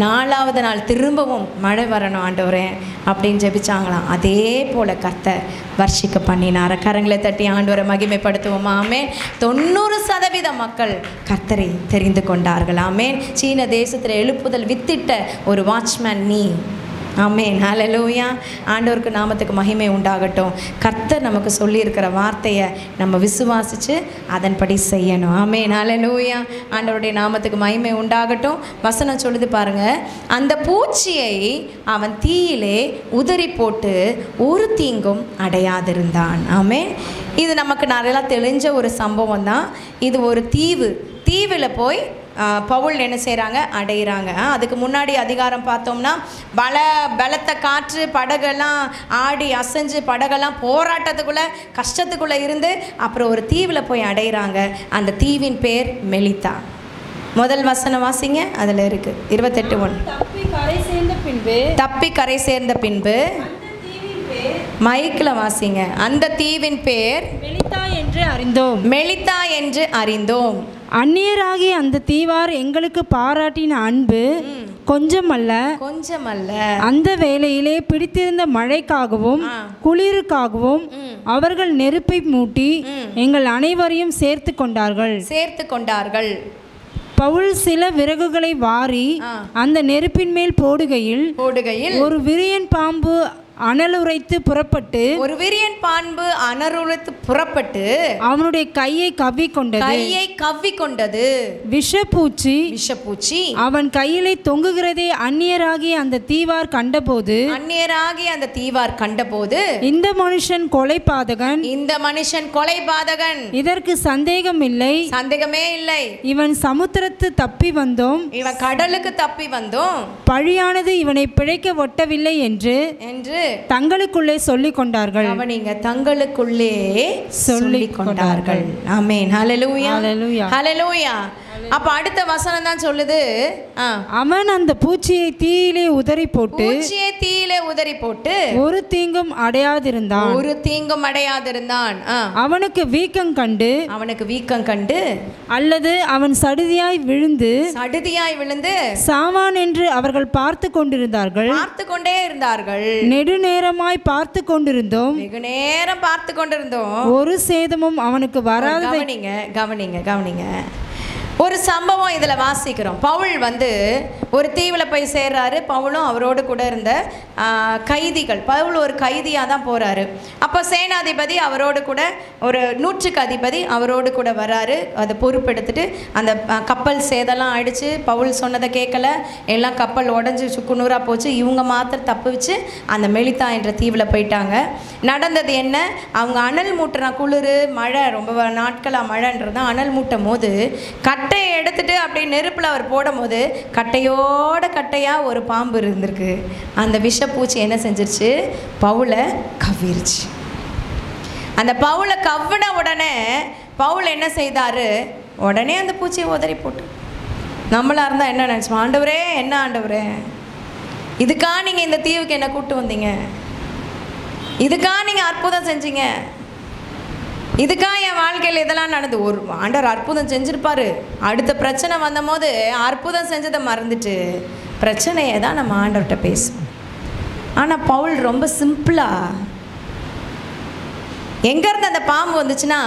4வது நாள் திரும்பவும் மழை வரணும் ஆண்டவரே அப்படின்னு ஜெபிச்சாங்களாம். அதே போல் கர்த்தர் வர்ஷிக்க பண்ணினார். கரங்களை தட்டி ஆண்டவரை மகிமைப்படுத்துவோம். ஆமென். 90% மக்கள் கர்த்தரை தெரிந்து கொண்டார்கள். ஆமென். சீன தேசத்தில் எழுப்புதல் வித்திட்ட ஒரு வாட்ச்மேன் நீ. ஆமென், ஹல்லேலூயா. ஆண்டவருக்கு நாமத்துக்கு மகிமை உண்டாகட்டும். கர்த்தர் நமக்கு சொல்லியிருக்கிற வார்த்தையை நம்ம விசுவாசித்து அதன்படி செய்யணும். ஆமென், ஹல்லேலூயா. ஆண்டவருடைய நாமத்துக்கு மகிமை உண்டாகட்டும். வசனம் சொல்லுது பாருங்க, அந்த பூச்சியை அவன் தீயிலே உதறி போட்டு ஒரு தீங்கும் அடையாதிருந்தான். ஆமென். இது நமக்கு நிறையா தெரிஞ்ச ஒரு சம்பவம் தான். இது ஒரு தீவில் போய் பவுல் என்ன செய்கிறாங்க, அடைகிறாங்க. அதுக்கு முன்னாடி அதிகாரம் பார்த்தோம்னா பலத்த காற்று, படகெல்லாம் ஆடி அசைஞ்சு படகெல்லாம் போராட்டத்துக்குள்ளே கஷ்டத்துக்குள்ளே இருந்து அப்புறம் ஒரு தீவில் போய் அடைகிறாங்க. அந்த தீவின் பேர் மெலித்தா. முதல் வசனம் வாசிங்க, அதில் இருக்குது 28:1. தப்பி கரை சேர்ந்த பின்பு மைக்கில் வாசிங்க. அந்த தீவின் பேர் மெலித்தா என்று அறிந்தோம். அந்நியராகிய அந்த தீவார் எங்களுக்கு பாராட்டின அன்பு கொஞ்சமல்ல அந்த வேளையிலே பிடித்திருந்த மழைக்காகவும் குளிருக்காகவும் அவர்கள் நெருப்பை மூட்டி எங்கள் அனைவரையும் சேர்த்து கொண்டார்கள். பவுல் சில விறகுகளை வாரி அந்த நெருப்பின் மேல் போடுகையில் ஒரு விரியன் பாம்பு அனலுரைத்து புறப்பட்டு அவனுடைய கையை கவ்விக்கொண்டது. விஷப்பூச்சி அவன் கையிலே தொங்குகிறதே அந்நியராகிய அந்த தீவார் கண்டபோது இந்த மனுஷன் கொலைபாதகன், இதற்கு சந்தேகமே இல்லை. இவன் சமுத்திரத்து தப்பி வந்தோம், இவன் கடலுக்கு தப்பி வந்தோம், பழியானது இவனை பிழைக்க ஒட்டவில்லை என்று தங்களுக்குள்ளே சொல்லிக் கொண்டார்கள். அவனிங்க தங்களுக்குள்ளே சொல்லிக் கொண்டார்கள். ஆமென். ஹல்லேலூயா, ஹல்லேலூயா, ஹல்லேலூயா. அப்ப அடுத்த வசனம் தான் சொல்லுது, அவன் அந்த பூச்சியை தீயிலே உதறி போட்டு ஒரு தீங்கும் அடையாதிருந்தான். அவனுக்கு வீக்கம் கண்டு அல்லது அவன் சடுதியாய் விழுந்து சாவான் என்று அவர்கள் பார்த்து கொண்டே இருந்தார்கள். நெடுநேரமாய் பார்த்து கொண்டிருந்தோம், வெகு நேரம் பார்த்து கொண்டிருந்தோம், ஒரு சேதமும் அவனுக்கு வராது. கவனிங்க. ஒரு சம்பவம் இதில் வாசிக்கிறோம். பவுல் ஒரு தீவில் போய் சேர்றாரு. பவுலும் அவரோடு கூட இருந்த கைதிகள். பவுல் ஒரு கைதியாக தான் போகிறாரு. அப்போ சேனாதிபதி அவரோடு கூட, ஒரு 100க்கு அதிபதி அவரோடு கூட வராரு. அதை பொறுப்பெடுத்துட்டு அந்த கப்பல் சேதெல்லாம் ஆயிடுச்சு. பவுல் சொன்னதை கேட்கல, எல்லாம் கப்பல் உடஞ்சி சுக்குநூறாக போச்சு. இவங்க மாத்திரம் தப்பு வச்சு அந்த மெலித்தா என்ற தீவில் போயிட்டாங்க. நடந்தது என்ன? அவங்க அனல் மூட்டுற குளிர், மழை, ரொம்ப நாட்களாக மழைன்றது அனல் மூட்டும் போது கட்டையை எடுத்துட்டு அப்படியே நெருப்பில் அவர் போடும் போது கட்டையாக ஒரு பாம்பு இருந்திருக்கு. அந்த விஷப்பூச்சி என்ன செஞ்சிருச்சு? பவுலை கவ்விருச்சு. அந்த பவுலை கவ்வின உடனே பவுல் என்ன செய்தார்? உடனே அந்த பூச்சியை உதறி போட்டு. நம்மளாக இருந்தால் என்ன நினச்சோம்? ஆண்டவரே, என்ன ஆண்டவரே, இதுக்கா நீங்கள் இந்த தீவுக்கு என்ன கூப்பிட்டு வந்தீங்க? இதுக்கா நீங்கள் அற்புதம் செஞ்சீங்க? இதுக்காக என் வாழ்க்கையில் இதெல்லாம் நடந்து? ஒரு ஆண்டவர் அற்புதம் செஞ்சுருப்பார். அடுத்த பிரச்சனை வந்த போது அற்புதம் செஞ்சதை மறந்துட்டு பிரச்சனையை தான் நம்ம ஆண்டவர்கிட்ட பேசுவோம். ஆனால் பவுல் ரொம்ப சிம்பிளாக, எங்கேருந்து அந்த பாம்பு வந்துச்சுன்னா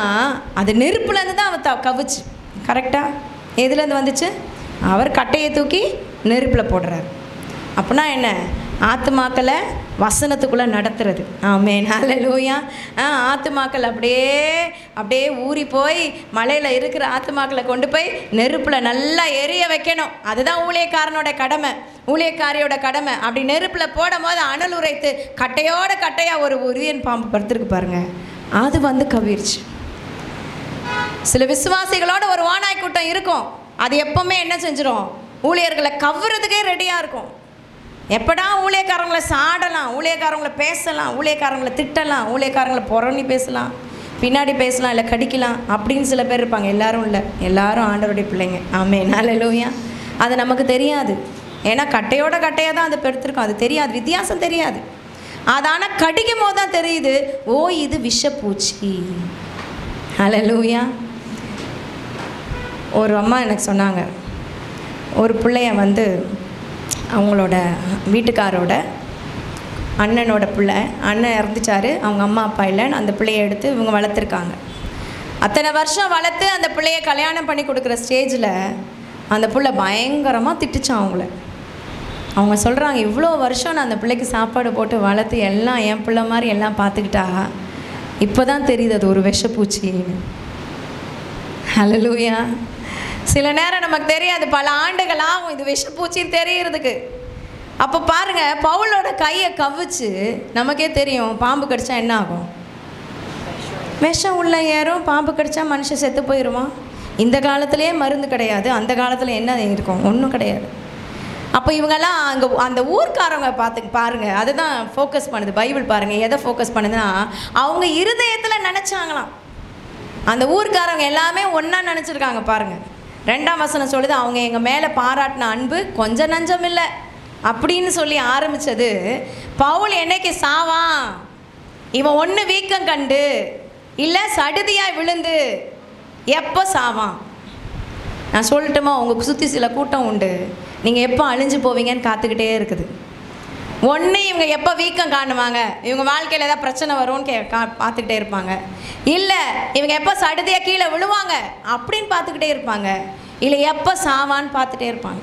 அது நெருப்புலேருந்து தான் அவன் கவிச்சு. கரெக்டாக எதுலேருந்து வந்துச்சு? அவர் கட்டையை தூக்கி நெருப்பில் போடுறார். அப்படின்னா என்ன? ஆத்துமாக்களை வசனத்துக்குள்ளே நடத்துறது. ஆமென், ஹல்லேலூயா. ஆத்துமாக்கள் அப்படியே ஊறி போய் மலையில் இருக்கிற ஆத்துமாக்களை கொண்டு போய் நெருப்பில் நல்லா எரிய வைக்கணும். அதுதான் ஊழியக்காரனோட கடமை. அப்படி நெருப்பில் போடும் போது அனல் உரைத்து கட்டையாக ஒரு உரியன் பாம்பு படுத்துருக்கு பாருங்க, அது கவிர்ச்சு. சில விசுவாசிகளோட ஒரு வானாய் கூட்டம் இருக்கும். அது எப்பவுமே என்ன செஞ்சிடும்? ஊழியர்களை கவ்வுறதுக்கே ரெடியாக இருக்கும். எப்படா ஊழியக்காரங்களை சாடலாம், ஊழியக்காரங்களை பேசலாம், ஊழியக்காரங்களை திட்டலாம், ஊழியக்காரங்களை புறணி பேசலாம், பின்னாடி பேசலாம், இல்லை கடிக்கலாம் அப்படின்னு சில பேர் இருப்பாங்க. எல்லாரும் இல்லை, எல்லாரும் ஆண்டவருடைய பிள்ளைங்க. ஆமென், ஹல்லேலூயா. அது நமக்கு தெரியாது. ஏன்னா கட்டையாக தான் அது பெருத்திருக்கும். அது தெரியாது, வித்தியாசம் தெரியாது. அது ஆனால் கடிக்கும் போது தான் தெரியுது, ஓ இது விஷப்பூச்சி. ஹல்லேலூயா. ஒரு அம்மா எனக்கு சொன்னாங்க, ஒரு பிள்ளைய அவங்களோட வீட்டுக்காரோட அண்ணனோட பிள்ளை, அண்ணன் இறந்துட்டார், அவங்க அம்மா அப்பா இல்லைன்னு அந்த பிள்ளைய எடுத்து இவங்க வளர்த்துருக்காங்க. அத்தனை வருஷம் வளர்த்து அந்த பிள்ளைய கல்யாணம் பண்ணி கொடுக்குற ஸ்டேஜில் அந்த பிள்ளை பயங்கரமாக திட்டுச்சான் அவங்கள. அவங்க சொல்கிறாங்க, இவ்வளோ வருஷம் நான் அந்த பிள்ளைக்கு சாப்பாடு போட்டு வளர்த்து எல்லாம் என் பிள்ளை மாதிரி எல்லாம் பார்த்துக்கிட்டா, இப்போ தான் தெரியுது அது ஒரு விஷப்பூச்சின்னு. ஹல்லேலூயா. சில நேரம் நமக்கு தெரியாது, பல ஆண்டுகள் ஆகும் இது விஷப்பூச்சின்னு தெரியறதுக்கு. அப்போ பாருங்கள், பவுலோட கையை கவிச்சு நமக்கே தெரியும் பாம்பு கடிச்சா என்ன ஆகும்? விஷம் உள்ள ஏறும். பாம்பு கடிச்சா மனுஷன் செத்து போயிடுவான். இந்த காலத்துலேயே மருந்து கிடையாது, அந்த காலத்தில் என்ன இருக்கும்? ஒன்றும் கிடையாது. அப்போ இவங்கெல்லாம் அங்கே அந்த ஊர்க்காரவங்க பாருங்கள், அதுதான் ஃபோக்கஸ் பண்ணுது பைபிள். பாருங்கள் எதை ஃபோக்கஸ் பண்ணுதுன்னா, அவங்க இருதயத்தில் நினச்சாங்களாம். அந்த ஊர்க்காரவங்க எல்லாமே ஒன்றா நினச்சிருக்காங்க. பாருங்கள் 2ஆம் வசனம் சொல்லுது, அவங்க எங்கள் மேலே பாராட்டின அன்பு கொஞ்சம் நஞ்சம் இல்லை அப்படின்னு சொல்லி ஆரம்பித்தது. பவுல் என்னைக்கு சாவான்? இவன் ஒன்று வீக்கம் கண்டு இல்லை சடுதியாய் விழுந்து எப்போ சாவான்? நான் சொல்லட்டுமா, உங்கள் சுற்றி சில கூட்டம் உண்டு, நீங்கள் எப்போ அழிஞ்சு போவீங்கன்னு காத்துக்கிட்டே இருக்குது. ஒன்று இவங்க எப்போ வீக்கம் காணுவாங்க, இவங்க வாழ்க்கையில் ஏதாவது பிரச்சனை வரும்னு பார்த்துக்கிட்டே இருப்பாங்க. இல்லை இவங்க எப்போ சடுதியாக கீழே விழுவாங்க அப்படின்னு பார்த்துக்கிட்டே இருப்பாங்க. இல்லை எப்போ சாவான்னு பார்த்துட்டே இருப்பாங்க.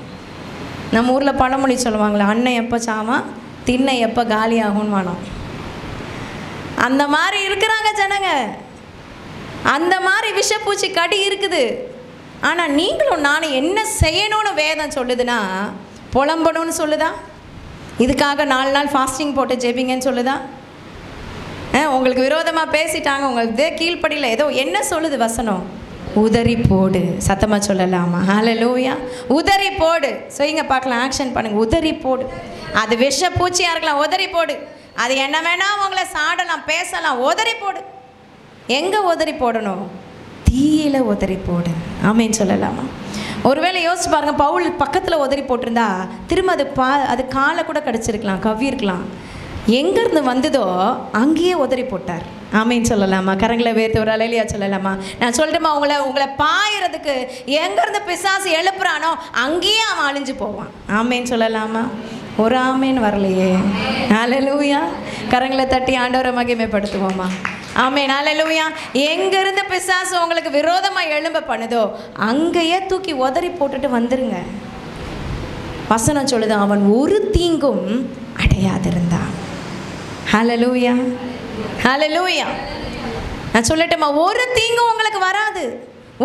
நம்ம ஊரில் பழமொழி சொல்லுவாங்களே, அண்ணன் எப்போ சாவான், திண்ணை எப்போ காலி ஆகும்னு வானம். அந்த மாதிரி இருக்கிறாங்க ஜனங்க. அந்த மாதிரி விஷப்பூச்சி கடி இருக்குது. ஆனால் நீங்களும் நானும் என்ன செய்யணும்னு வேதம் சொல்லுதுன்னா, புலம்பணும்னு சொல்லுதா? இதுக்காக 4 நாள் ஃபாஸ்டிங் போட்டு ஜெபிங்கன்னு சொல்லுதா? உங்களுக்கு விரோதமாக பேசிட்டாங்க, உங்களுக்கு இதே கீழ்ப்படியில் ஏதோ என்ன சொல்லுது வசனம்? உதறி போடு. சத்தமாக சொல்லலாமா? ஹல்லேலூயா. உதறி போடு. செய்யுங்க பார்க்கலாம், ஆக்ஷன் பண்ணுங்கள். உதறி போடு. அது விஷப்பூச்சியாக இருக்கலாம், உதறி போடு. அது என்ன வேணால் உங்களை சாடலாம், பேசலாம், உதறி போடு. எங்கே உதறி போடணும்? தீயில உதறி போடு. ஆமேன்னு சொல்லலாமா? ஒருவேளை யோசிச்சு பாருங்க, பவுல் பக்கத்தில் உதறி போட்டிருந்தா திரும்ப அது காலை கூட கடிச்சிருக்கலாம், கவ்வியிருக்கலாம். எங்கேருந்து வந்ததோ அங்கேயே உதறி போட்டார். ஆமேன்னு சொல்லலாமா? கரங்களை வேர்த்து ஒரு அலையிலையா சொல்லலாமா? நான் சொல்லட்டுமா, உங்களை பாயறதுக்கு எங்கேருந்து பிசாசு எழுப்புறானோ அங்கேயே அவன் அழிஞ்சு போவான். ஆமேன்னு சொல்லலாமா? ஒரு ஆமேன்னு வரலையே. ஹல்லேலூயா. கரங்களை தட்டி ஆண்டவரை மகிமைப்படுத்துவோமா? ஆமென். ஹல்லேலூயா. எங்கேருந்து பிசாசு உங்களுக்கு விரோதமாக எழும்ப பண்ணுதோ அங்கேயே தூக்கி உதறி போட்டுட்டு வந்துருங்க. வசனம் சொல்லுது, அவன் ஒரு தீங்கும் அடையாதிருந்தான். ஹல்லேலூயா, ஹல்லேலூயா. நான் சொல்லட்டுமா, ஒரு தீங்கும் உங்களுக்கு வராது,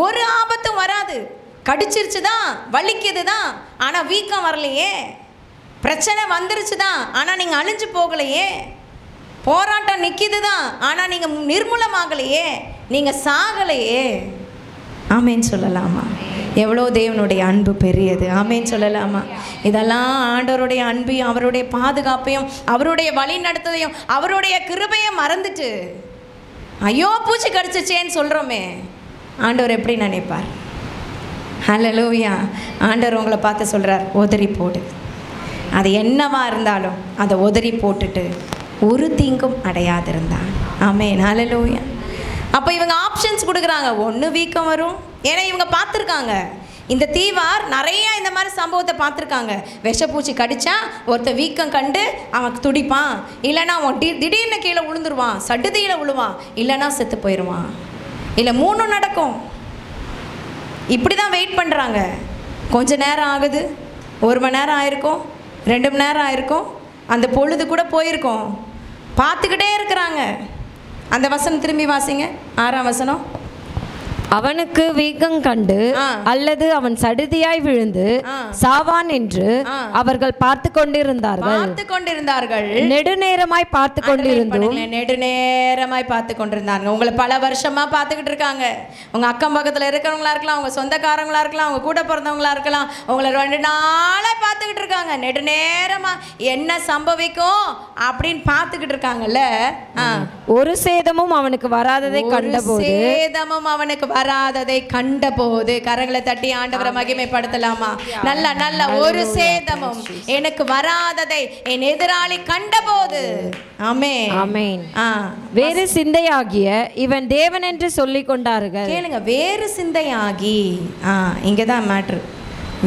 ஒரு ஆபத்தும் வராது. கடிச்சிருச்சு தான், வலிக்குது தான், ஆனால் வீக்கம் வரலையே. பிரச்சனை வந்துருச்சு தான், ஆனால் நீங்கள் அழிஞ்சு போகலையே. போராட்டம் நிற்கிது தான், ஆனால் நீங்கள் நிர்மூலமாகலையே, நீங்கள் சாகலையே. ஆமேன்னு சொல்லலாமா? எவ்வளோ தேவனுடைய அன்பு பெரியது. ஆமேன்னு சொல்லலாமா? இதெல்லாம் ஆண்டவருடைய அன்பையும் அவருடைய பாதுகாப்பையும் அவருடைய வழி நடத்ததையும் அவருடைய கிருபையும் மறந்துட்டு ஐயோ பூச்சி கடிச்சிச்சேன்னு சொல்கிறோமே, ஆண்டவர் எப்படி நினைப்பார்? ஹல்லேலூயா. ஆண்டவர் உங்களை பார்த்து சொல்கிறார், உதறி போடு. அது என்னவா இருந்தாலும் அதை உதறி போட்டுட்டு ஒரு தீங்கும் அடையாதிருந்தான். ஆமென். ஹல்லேலூயா. அப்போ இவங்க ஆப்ஷன்ஸ் கொடுக்குறாங்க. ஒன்று வீக்கம் வரும், ஏன்னா இவங்க பார்த்துருக்காங்க. இந்த தீவார் நிறையா இந்த மாதிரி சம்பவத்தை பார்த்துருக்காங்க. விஷப்பூச்சி கடித்தா ஒருத்தர் வீக்கம் கண்டு அவன் துடிப்பான், இல்லைன்னா அவன் திடீர்னு கீழே விழுந்துருவான், சடுதியில் விழுவான், இல்லைன்னா செத்து போயிடுவான், இல்லை மூணும் நடக்கும். இப்படி தான் வெயிட் பண்ணுறாங்க. கொஞ்ச நேரம் ஆகுது, 1 மணி நேரம் ஆயிருக்கும், 2 மணி நேரம் ஆயிருக்கும், அந்த பொழுது கூட போயிருக்கோம், பார்த்துக்கிட்டே இருக்கிறாங்க. அந்த வசனம் திரும்பி வாசிங்க, 6ஆம் வசனம். அவனுக்கு வீக்கம் கண்டு அல்லது அவன் சடுதியாய் விழுந்து சாவான் என்று அவர்கள் பார்த்து கொண்டிருந்தார்கள். நெடுநேரமாய் பார்த்து கொண்டிருந்தோம். நெடுநேரமாய் பார்த்து கொண்டிருந்தாங்க. உங்களை பல வருஷமா பார்த்துக்கிட்டு இருக்காங்க. உங்க அக்கம் பக்கத்தில் இருக்கிறவங்களா இருக்கலாம், உங்க சொந்தக்காரங்களா இருக்கலாம், உங்க கூட பிறந்தவங்களா இருக்கலாம். உங்களை 2 நாளா பார்த்துக்கிட்டு இருக்காங்க. நெடுநேரமா என்ன சம்பவிக்கும் அப்படின்னு பார்த்துக்கிட்டு இருக்காங்கல்ல. ஒரு சேதமும் அவனுக்கு வராததை கண்டபோது கரங்களை தட்டி ஆண்டவரை மகிமைப்படுத்தலாமா? நல்ல நல்ல ஒரு சேதமும் எனக்கு வராததை என் எதிராளி கண்டபோது. ஆமென், ஆமென். வேறு சிந்தையாகிய இவன் தேவன் என்று சொல்லிக் கொண்டார்கள். கேளுங்க, வேறு சிந்தையாகி, இங்கதான் மேட்ரு.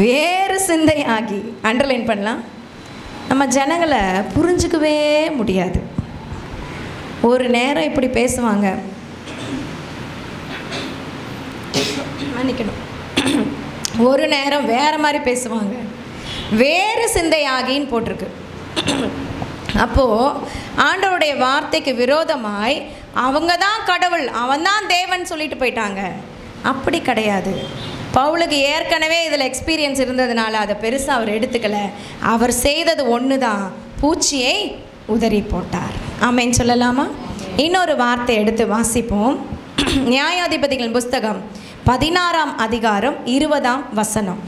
வேறு சிந்தையாகி அண்டர்லைன் பண்ணலாம். நம்ம ஜனங்களை புரிஞ்சுக்கவே முடியாது. ஒரு நேரம் இப்படி பேசுவாங்க, மன்னிக்கணும், ஒரு நேரம் வேறு மாதிரி பேசுவாங்க. வேறு சிந்தையாகின்னு போட்டிருக்கு. அப்போது ஆண்டவருடைய வார்த்தைக்கு விரோதமாய் அவங்க தான் கடவுள், அவன் தான் தேவன் சொல்லிட்டு போயிட்டாங்க. அப்படி கிடையாது. பவுலுக்கு ஏற்கனவே இதில் எக்ஸ்பீரியன்ஸ் இருந்ததுனால அதை பெருசாக அவர் எடுத்துக்கலை. அவர் செய்தது ஒன்று தான், பூச்சியை உதறி போட்டார். ஆமென் சொல்லலாமா? இன்னொரு வார்த்தை எடுத்து வாசிப்போம். நியாயாதிபதிகளின் புஸ்தகம் 16ஆம் அதிகாரம் 20ஆம் வசனம்.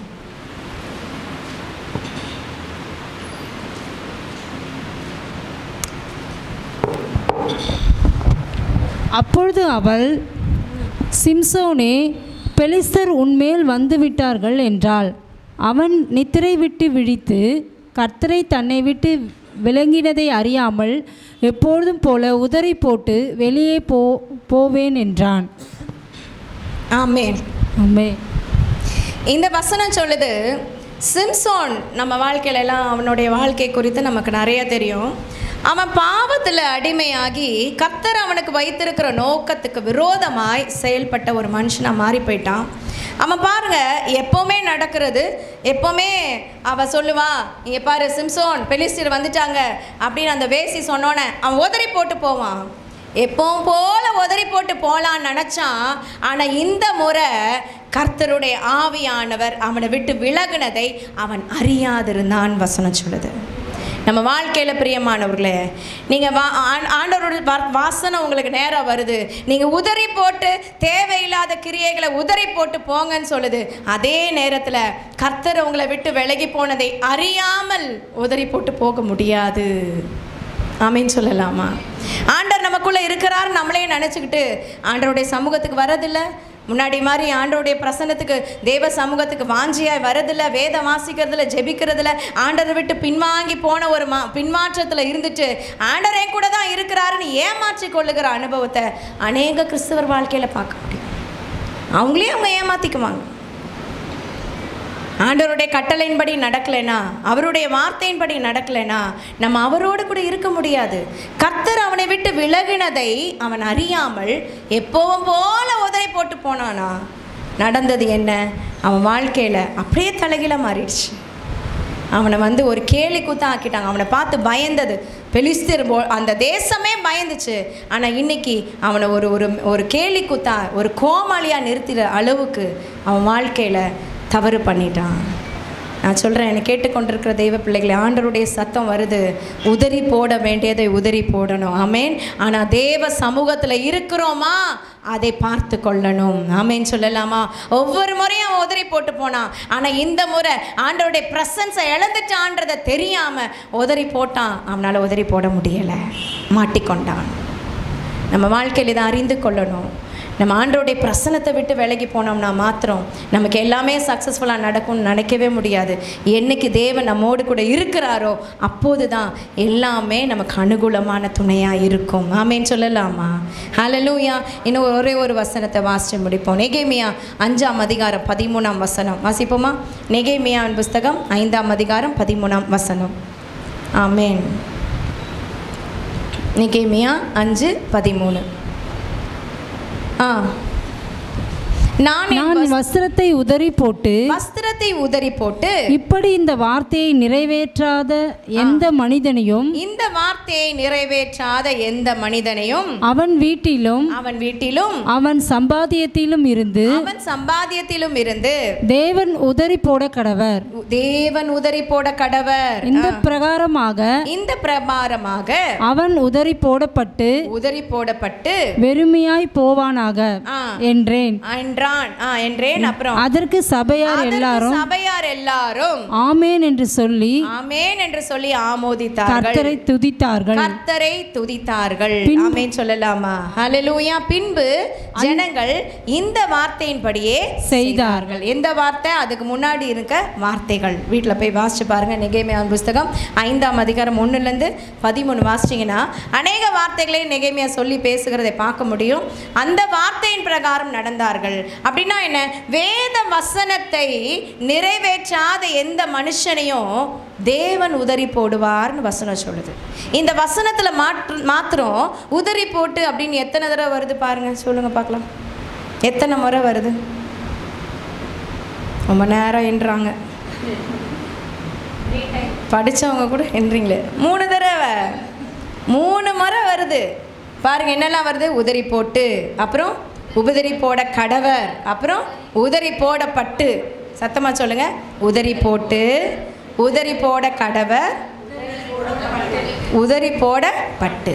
அப்பொழுது அவள், சிம்சோனே, பெலிஸ்தர் உன்மேல் வந்துவிட்டார்கள் என்றாள். அவன் நித்திரை விட்டு விழித்து கர்த்தரை தன்னை விட்டு விளங்கினதை அறியாமல் எப்பொழுதும் போல உதறி போட்டு வெளியே போவேன் என்றான். ஆமென், ஆமென். இந்த வசனம் சொல்லுது, சிம்சோன் நம்ம வாழ்க்கையிலலாம் அவனுடைய வாழ்க்கை குறித்து நமக்கு நிறைய தெரியும். அவன் பாவத்தில் அடிமையாகி கர்த்தர் அவனுக்கு வைத்திருக்கிற நோக்கத்துக்கு விரோதமாய் செயல்பட்ட ஒரு மனுஷனாக மாறி போயிட்டான். அவன் பாருங்க, எப்போவுமே நடக்கிறது, எப்போவுமே அவள் சொல்லுவா, இங்கே பாரு சிம்சோன், பெலிஸ்தர் வந்துட்டாங்க அப்படின்னு அந்த வேசி சொன்னோன்னே அவன் உதறி போட்டு போவான். எப்பவும் போல உதறி போட்டு போகலான்னு நினச்சான். ஆனால் இந்த முறை கர்த்தருடைய ஆவியானவர் அவனை விட்டு விலகுனதை அவன் அறியாதிருந்தான் வசனம் சொல்லுது. நம்ம வாழ்க்கையில் பிரியமானவர்களே, நீங்கள் ஆண்டவருடைய வாசனை உங்களுக்கு நேரம் வருது, நீங்கள் உதறி போட்டு தேவையில்லாத கிரியைகளை உதறி போட்டு போங்கன்னு சொல்லுது. அதே நேரத்தில் கர்த்தர் உங்களை விட்டு விலகி போனதை அறியாமல் உதறி போட்டு போக முடியாது. ஆமீன் சொல்லலாமா? ஆண்டவர் நமக்குள்ளே இருக்கிறார் நம்மளே நினச்சிக்கிட்டு ஆண்டவருடைய சமூகத்துக்கு வரதில்லை, முன்னாடி மாதிரி ஆண்டவருடைய பிரசன்னத்துக்கு தேவ சமூகத்துக்கு வாஞ்சியாய் வரதில்லை, வேதம் வாசிக்கிறதுல ஜெபிக்கிறதுல ஆண்டவரை விட்டு பின்வாங்கி போன ஒரு பின்மாற்றத்தில் இருந்துட்டு ஆண்டவரே கூட தான் இருக்கிறாருன்னு ஏமாற்றி கொள்ளுகிற அனுபவத்தை அநேக கிறிஸ்தவர் வாழ்க்கையில் பார்க்க முடியும். அவங்களே அவங்க ஏமாற்றிக்குவாங்க. ஆண்டவருடைய கட்டளையின்படி நடக்கலைனா, அவருடைய வார்த்தையின்படி நடக்கலைனா நம்ம அவரோடு கூட இருக்க முடியாது. கர்த்தர் அவனை விட்டு விலகினதை அவன் அறியாமல் எப்பவும் போல உதறி போட்டு போனானா நடந்தது என்ன? அவன் வாழ்க்கையில் அப்படியே தலைகீழாக மாறிடுச்சு. அவனை ஒரு கேலி கூத்தான் ஆக்கிட்டாங்க. அவனை பார்த்து பயந்தது பெலிஸ்தர், அந்த தேசமே பயந்துச்சு. ஆனால் இன்னைக்கு அவனை ஒரு கேலி கூத்தா, ஒரு கோமாளியாக நிறுத்திற அளவுக்கு அவன் வாழ்க்கையில் தவறு பண்ணிட்டான். நான் சொல்கிறேன், என்னை கேட்டுக்கொண்டிருக்கிற தெய்வ பிள்ளைகளை, ஆண்டவருடைய சத்தம் வருது, உதறி போட வேண்டியதை உதறி போடணும். ஆமேன். ஆனால் தேவ சமூகத்தில் இருக்கிறோமா அதை பார்த்து கொள்ளணும். ஆமேன் சொல்லலாமா? ஒவ்வொரு முறையும் அவன் உதறி போட்டு போனான். ஆனால் இந்த முறை ஆண்டவருடைய பிரசன்ஸை இழந்துட்டான்றதை தெரியாமல் உதறி போட்டான். அவனால் உதறி போட முடியலை, மாட்டிக்கொண்டான். நம்ம வாழ்க்கையில் இதை அறிந்து கொள்ளணும். நம்ம ஆண்டவருடைய பிரசன்னத்தை விட்டு விலகி போனோம்னா மாத்திரம் நமக்கு எல்லாமே சக்ஸஸ்ஃபுல்லாக நடக்கும்னு நினைக்கவே முடியாது. என்னைக்கு தேவன் நம்மோடு கூட இருக்கிறாரோ அப்போது தான் எல்லாமே நமக்கு அனுகூலமான துணையாக இருக்கும். ஆமேன்னு சொல்லலாமா? ஹல்லேலூயா. இன்னும் ஒரே ஒரு வசனத்தை வாசித்து முடிப்போம். நெகேமியா 5ஆம் அதிகாரம் 13ஆம் வசனம் வாசிப்போமா? நெகேமியாவின் புஸ்தகம் 5ஆம் அதிகாரம் 13ஆம் வசனம். ஆமேன். நெகேமியா 5:13. நான் வஸ்திரத்தை உதறி போட்டு இப்படி இந்த வார்த்தையை நிறைவேற்றாத எந்த மனிதனையும் அவன் வீட்டிலும் அவன் சம்பாத்தியத்திலும் இருந்து தேவன் உதறி போட கடவர். இந்த பிரகாரமாக அவன் உதறி போடப்பட்டு வெறுமையாய் போவானாக என்றேன். அப்புறம் அதற்கு சபையார் எல்லாரும் ஆமென் என்று சொல்லி ஆமோதித்தார்கள், கர்த்தரை துதித்தார்கள். ஆமென் சொல்லலாமா? ஹல்லேலூயா. பின்பு ஜனங்கள் இந்த வார்த்தையின்படியே செய்தார்கள். எந்த வார்த்தை? அதுக்கு முன்னாடி இருக்க வார்த்தைகள். வீட்டில் போய் வாசிச்சு பாருங்க. நெகேமியா புஸ்தகம் 5ஆம் அதிகாரம் 1-13 வாசிச்சிங்கன்னா அநேக வார்த்தைகளை நெகேமியா சொல்லி பேசுகிறதை பார்க்க முடியும். அந்த வார்த்தையின் பிரகாரம் நடந்தார்கள். அப்படின்னா என்ன? வேத வசனத்தை நிறைவேற்றாத எந்த மனுஷனையும் தேவன் உதறி போடுவார்னு வசனம் சொல்லுது. இந்த வசனத்தில் மாத்திரம் உதறி போட்டு அப்படின்னு எத்தனை தடவை வருது பாருங்க, சொல்லுங்க பார்க்கலாம். எத்தனை முறை வருது? ரொம்ப நேரம் என்றாங்க, படித்தவங்க கூட என்றீங்களே. 3 தடவை, 3 முறை வருது பாருங்க. என்னெல்லாம் வருது? உதறி போட்டு, அப்புறம் உபதறி போட கடவர், அப்புறம் உதறி போடப்பட்டு. சத்தமாக சொல்லுங்க. உதறி போட்டு, உதறி போட கடவர், உதறி போடப்பட்டு.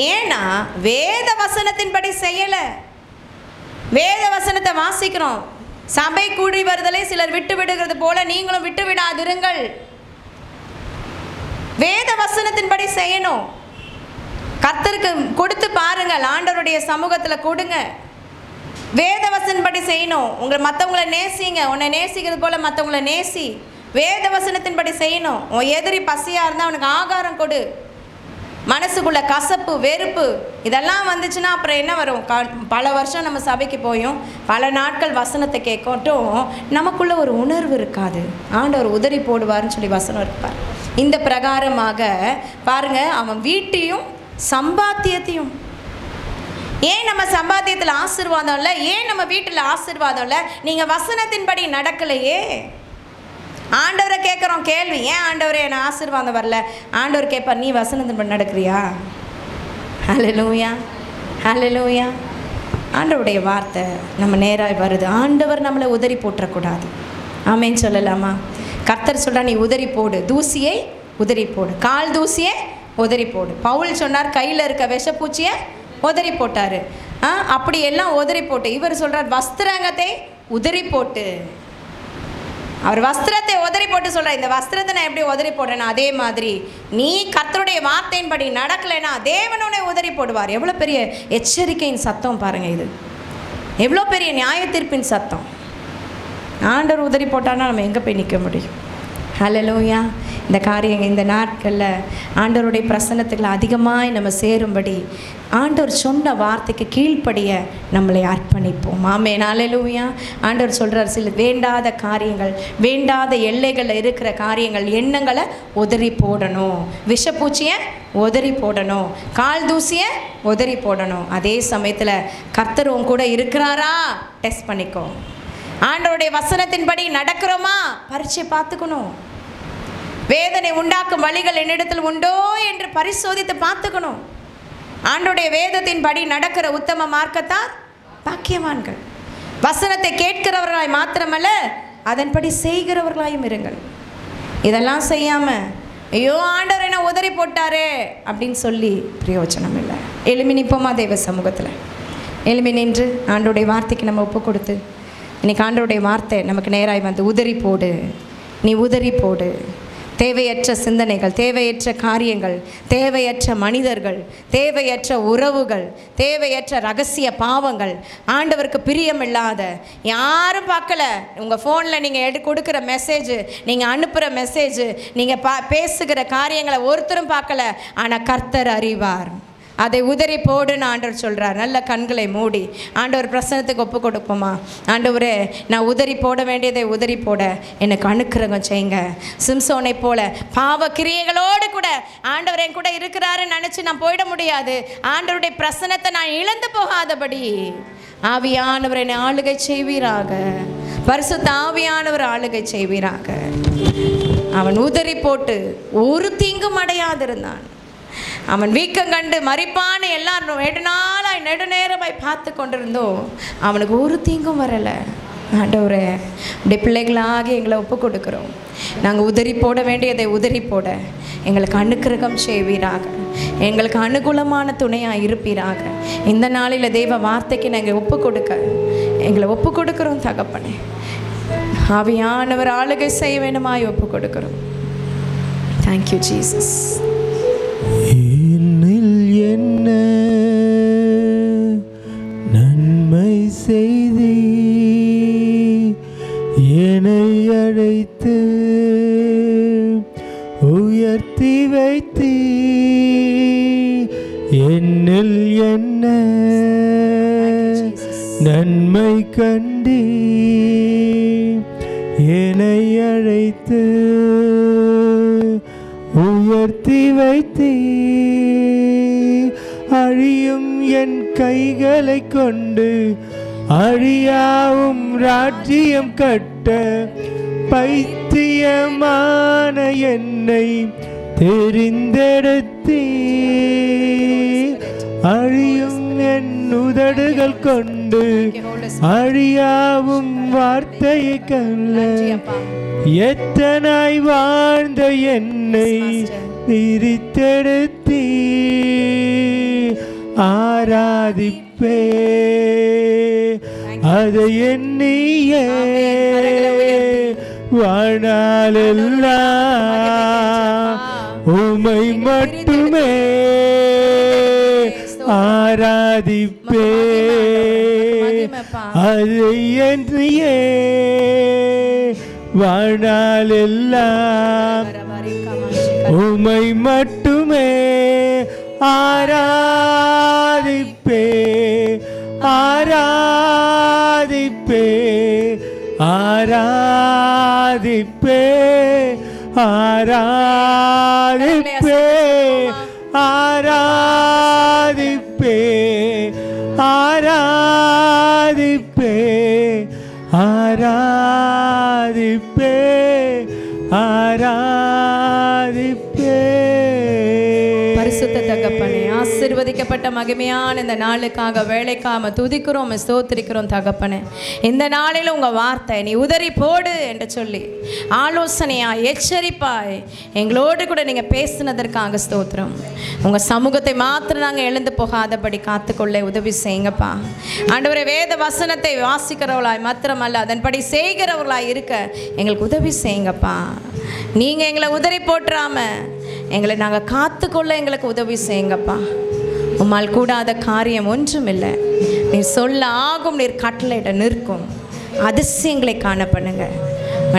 ஏன்னா வேத வசனத்தின்படி செய்யலை. வேத வசனத்தை வாசிக்கிறோம். சபை கூடி வருதலை சிலர் விட்டு விடுகிறது போல நீங்களும் விட்டு விடாதிருங்கள். வேத வசனத்தின்படி செய்யணும். கர்த்தருக்கு கொடுத்து பாருங்கள். ஆண்டவருடைய சமூகத்தில் கொடுங்க. வேதவசனப்படி செய்யணும். மற்றவங்களை நேசிங்க. உன்னை நேசிக்கிறது போல மற்றவங்களை நேசி. வேதவசனத்தின்படி செய்யணும். உன் எதிரி பசியாக இருந்தால் அவனுக்கு ஆகாரம் கொடு. மனசுக்குள்ள கசப்பு, வெறுப்பு இதெல்லாம் வந்துச்சுன்னா அப்புறம் என்ன வரும்? பல வருஷம் நம்ம சபைக்கு போயும் பல நாட்கள் வசனத்தை கேட்கட்டும் நமக்குள்ள ஒரு உணர்வு இருக்காது. ஆண்டவர் உதறி போடுவார்னு சொல்லி வசனம் இருப்பார். இந்த பிரகாரமாக பாருங்க, அவன் வீட்டையும் சம்பாத்தியத்தையும். ஏன் நம்ம சம்பாத்தியத்தில் ஆசீர்வாதம் இல்லை? ஏன் நம்ம வீட்டில் ஆசீர்வாதம் இல்லை? நீங்கள் வசனத்தின்படி நடக்கலையே. ஆண்டவரை கேட்குறோம் கேள்வி, ஏன் ஆண்டவரே என்ன ஆசீர்வாதம் வரல? ஆண்டவர் கேட்பார், நீ வசனத்தின்படி நடக்கிறியா? ஹல்லேலூயா, ஹல்லேலூயா. ஆண்டவருடைய வார்த்தை நம்ம நேராக வருது. ஆண்டவர் நம்மளை உதறி போட்டுறக்கூடாது. ஆமேன்னு சொல்லலாமா? கர்த்தர் சொல்கிறா, நீ உதறி போடு, தூசியை உதறி போடு, கால் தூசியை உதறி போடு. பவுல் சொன்னார், கையில் இருக்க விஷப்பூச்சியை உதறி போட்டார். அப்படி எல்லாம் உதறி போட்டு. இவர் சொல்கிறார், வஸ்திரங்கத்தை உதறி போட்டு. அவர் வஸ்திரத்தை உதறி போட்டு சொல்கிறார், இந்த வஸ்திரத்தை நான் எப்படி உதறி போடுறேன்னா அதே மாதிரி நீ கர்த்தருடைய வார்த்தையின்படி நடக்கலைன்னா தேவனோட உதறி போடுவார். எவ்வளோ பெரிய எச்சரிக்கையின் சத்தம் பாருங்கள், இது எவ்வளோ பெரிய நியாய தீர்ப்பின் சத்தம். ஆண்டவர் உதறி போட்டான்னா நம்ம எங்கே போய் நிற்க முடியும்? ஹல்லேலூயா. இந்த காரியங்கள் இந்த நாட்களில் ஆண்டவருடைய பிரசன்னத்துக்குள்ள அதிகமாக நம்ம சேரும்படி ஆண்டவர் சொன்ன வார்த்தைக்கு கீழ்ப்படிய நம்மளை அர்ப்பணிப்போம். ஆமென். ஹல்லேலூயா. ஆண்டவர் சொல்கிறார், சில வேண்டாத காரியங்கள், வேண்டாத எல்லைகளில் இருக்கிற காரியங்கள், எண்ணங்களை உதறி போடணும், விஷப்பூச்சியை உதறி போடணும், கால் தூசியை உதறி போடணும். அதே சமயத்தில் கர்த்தர் உன் கூட இருக்கிறாரா டெஸ்ட் பண்ணிக்கோ. ஆண்டவருடைய வசனத்தின்படி நடக்கிறோமா பரீட்சை பார்த்துக்கணும். வேதனை உண்டாக்கும் வழிகள் என்னிடத்தில் உண்டோ என்று பரிசோதித்து பார்த்துக்கணும். ஆண்டவருடைய வேதத்தின்படி நடக்கிற உத்தம மார்க்கத்தார் பாக்கியவான்கள். வசனத்தை கேட்கிறவர்களாய் மாத்திரமல்ல அதன்படி செய்கிறவர்களாயும் இருங்கள். இதெல்லாம் செய்யாமல் ஐயோ ஆண்டவர் என்ன உதறி போட்டாரே அப்படின்னு சொல்லி பிரயோஜனம் இல்லை. எழுமி நிற்போமா தெய்வ சமூகத்தில்? எழுமி நின்று ஆண்டவருடைய வார்த்தைக்கு நம்ம ஒப்பு கொடுத்து, இன்றைக்கி ஆண்டவருடைய வார்த்தை நமக்கு நேராய் வந்து உதறி போடு, நீ உதறி போடு. தேவையற்ற சிந்தனைகள், தேவையற்ற காரியங்கள், தேவையற்ற மனிதர்கள், தேவையற்ற உறவுகள், தேவையற்ற ரகசிய பாவங்கள், ஆண்டவருக்கு பிரியமில்லாத யாரும் பார்க்கல. உங்கள் ஃபோனில் நீங்கள் கொடுக்குற மெசேஜ், நீங்கள் அனுப்புகிற மெசேஜ், நீங்கள் பேசுகிற காரியங்களை ஒருத்தரும் பார்க்கல. ஆனால் கர்த்தர் அறிவார். அதை உதறி போடுன்னு ஆண்டவர் சொல்கிறார். நல்ல கண்களை மூடி ஆண்டவர் பிரசன்னத்துக்கு ஒப்பு கொடுப்போமா? ஆண்டவரே, நான் உதறி போட வேண்டியதை உதறி போட எனக்கு அனுக்கிரகம் செய்யுங்க. சிம்சோனை போல பாவ கிரியைகளோடு கூட ஆண்டவர் என் கூட இருக்கிறாருன்னு நினச்சி நான் போயிட முடியாது. ஆண்டவருடைய பிரசன்னத்தை நான் இழந்து போகாதபடி ஆவியானவர் என்னை ஆளுகை செய்வீராக. பரிசுத்த ஆவியானவர் ஆளுகை செய்வீராக. அவன் உதறி போட்டு ஒரு தீங்கும் அடையாதிருந்தான். அவன் வீக்கம் கண்டு மரிப்பான்னு எல்லாரும் நெடுநேரமாய் பார்த்து கொண்டிருந்தோம். அவனுக்கு ஒரு தீங்கும் வரலை. ஆண்டவரே, அப்படி பிள்ளைகளாகி எங்களை ஒப்பு கொடுக்குறோம். நாங்கள் உதறி போட வேண்டியதை உதறி போட எங்களுக்கு அனுக்கிரகம் செய்வீராக. எங்களுக்கு அனுகூலமான துணையாக இருப்பீராக. இந்த நாளில் தெய்வ வார்த்தைக்கு நாங்கள் ஒப்பு கொடுக்க எங்களை ஒப்பு கொடுக்குறோம் தகப்பனே. ஆவியானவர் ஆளுகை செய்ய வேண்டுமாய் ஒப்பு கொடுக்குறோம். Thank you Jesus. என்னில் என்ன நன்மை செய்தி என்னை அழைத்து உயர்த்தி வைத்தி, என்னில் என்ன நன்மை கண்டி என்னை அழைத்து உயர்த்தி வைத்தி, அழியும் என் கைகளை கொண்டு அழியாவும் ராஜ்யம் கட்ட பைத்தியமான என்னை தெரிந்தெடுத்தி, அழியும் என் உதடுகள் கொண்டு அழியாவும் வார்த்தையை கல்ல எத்தனாய் வாழ்ந்த என்னை பிரித்தெடுத்தி ஆராதிப்பே அதை எண்ணியே வாழ்நாளெல்லாம் உமை மட்டுமே ஆராதிப்பே அதை எண்ணியே வாழ்நாளெல்லாம் உமை மட்டுமே ஆராதிப்பே ஆராதிப்பே ஆராதிப்பே ஆராதிப்பே ஆராதிப்பே ஆராதிப்பே ஆராதிப்பே ஆராதிப்பே. பரிசுத்த தகப்பனே, ஆசீர்வதிக்கப்பட்ட இப்படிப்பட்ட மகிமையான இந்த நாளுக்காக வேலைக்காக துதிக்கிறோம், ஸ்தோத்திரிக்கிறோம் தகப்பனே. இந்த நாளில் உங்கள் வார்த்தை நீ உதறி போடு என்று சொல்லி ஆலோசனையாய் எச்சரிப்பாய் எங்களோடு கூட நீங்கள் பேசினதற்காக ஸ்தோத்திரம். உங்கள் சமூகத்தை மாத்திரம் நாங்கள் எழுந்து போகாதபடி காத்துக்கொள்ள உதவி செய்யுங்கப்பா. ஆண்டவரே, வேத வசனத்தை வாசிக்கிறவர்களாய் மாத்திரமல்ல அதன்படி செய்கிறவர்களாய் இருக்க எங்களுக்கு உதவி செய்யுங்கப்பா. நீங்கள் எங்களை உதறி போட்டுறாம எங்களை நாங்கள் காத்துக்கொள்ள எங்களுக்கு உதவி செய்யுங்கப்பா. உம்மால் கூடாத காரியம் ஒன்றும் இல்லை. நீர் சொல்ல ஆகும், நீர் கட்டளையிட நிற்கும். அதிசயங்களை காண பண்ணுங்க.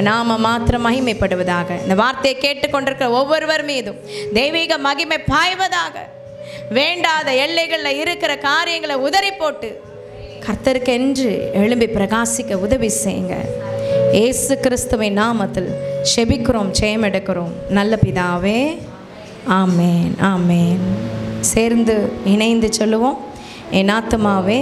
நாம மாத்திரம் மகிமைப்படுவதாக. இந்த வார்த்தையை கேட்டுக்கொண்டிருக்கிற ஒவ்வொருவர் மீதும் தெய்வீக மகிமை பாய்வதாக. வேண்டாத எல்லைகளில் இருக்கிற காரியங்களை உதறி போட்டு கர்த்தருக்கென்று எழும்பி பிரகாசிக்க உதவி செய்யுங்க. இயேசு கிறிஸ்துவின் நாமத்தில் செபிக்கிறோம், ஜெயம் எடுக்கிறோம் நல்ல பிதாவே, ஆமேன், ஆமேன். சேர்ந்து இணைந்து சொல்லுவோம். என் ஆத்துமாவே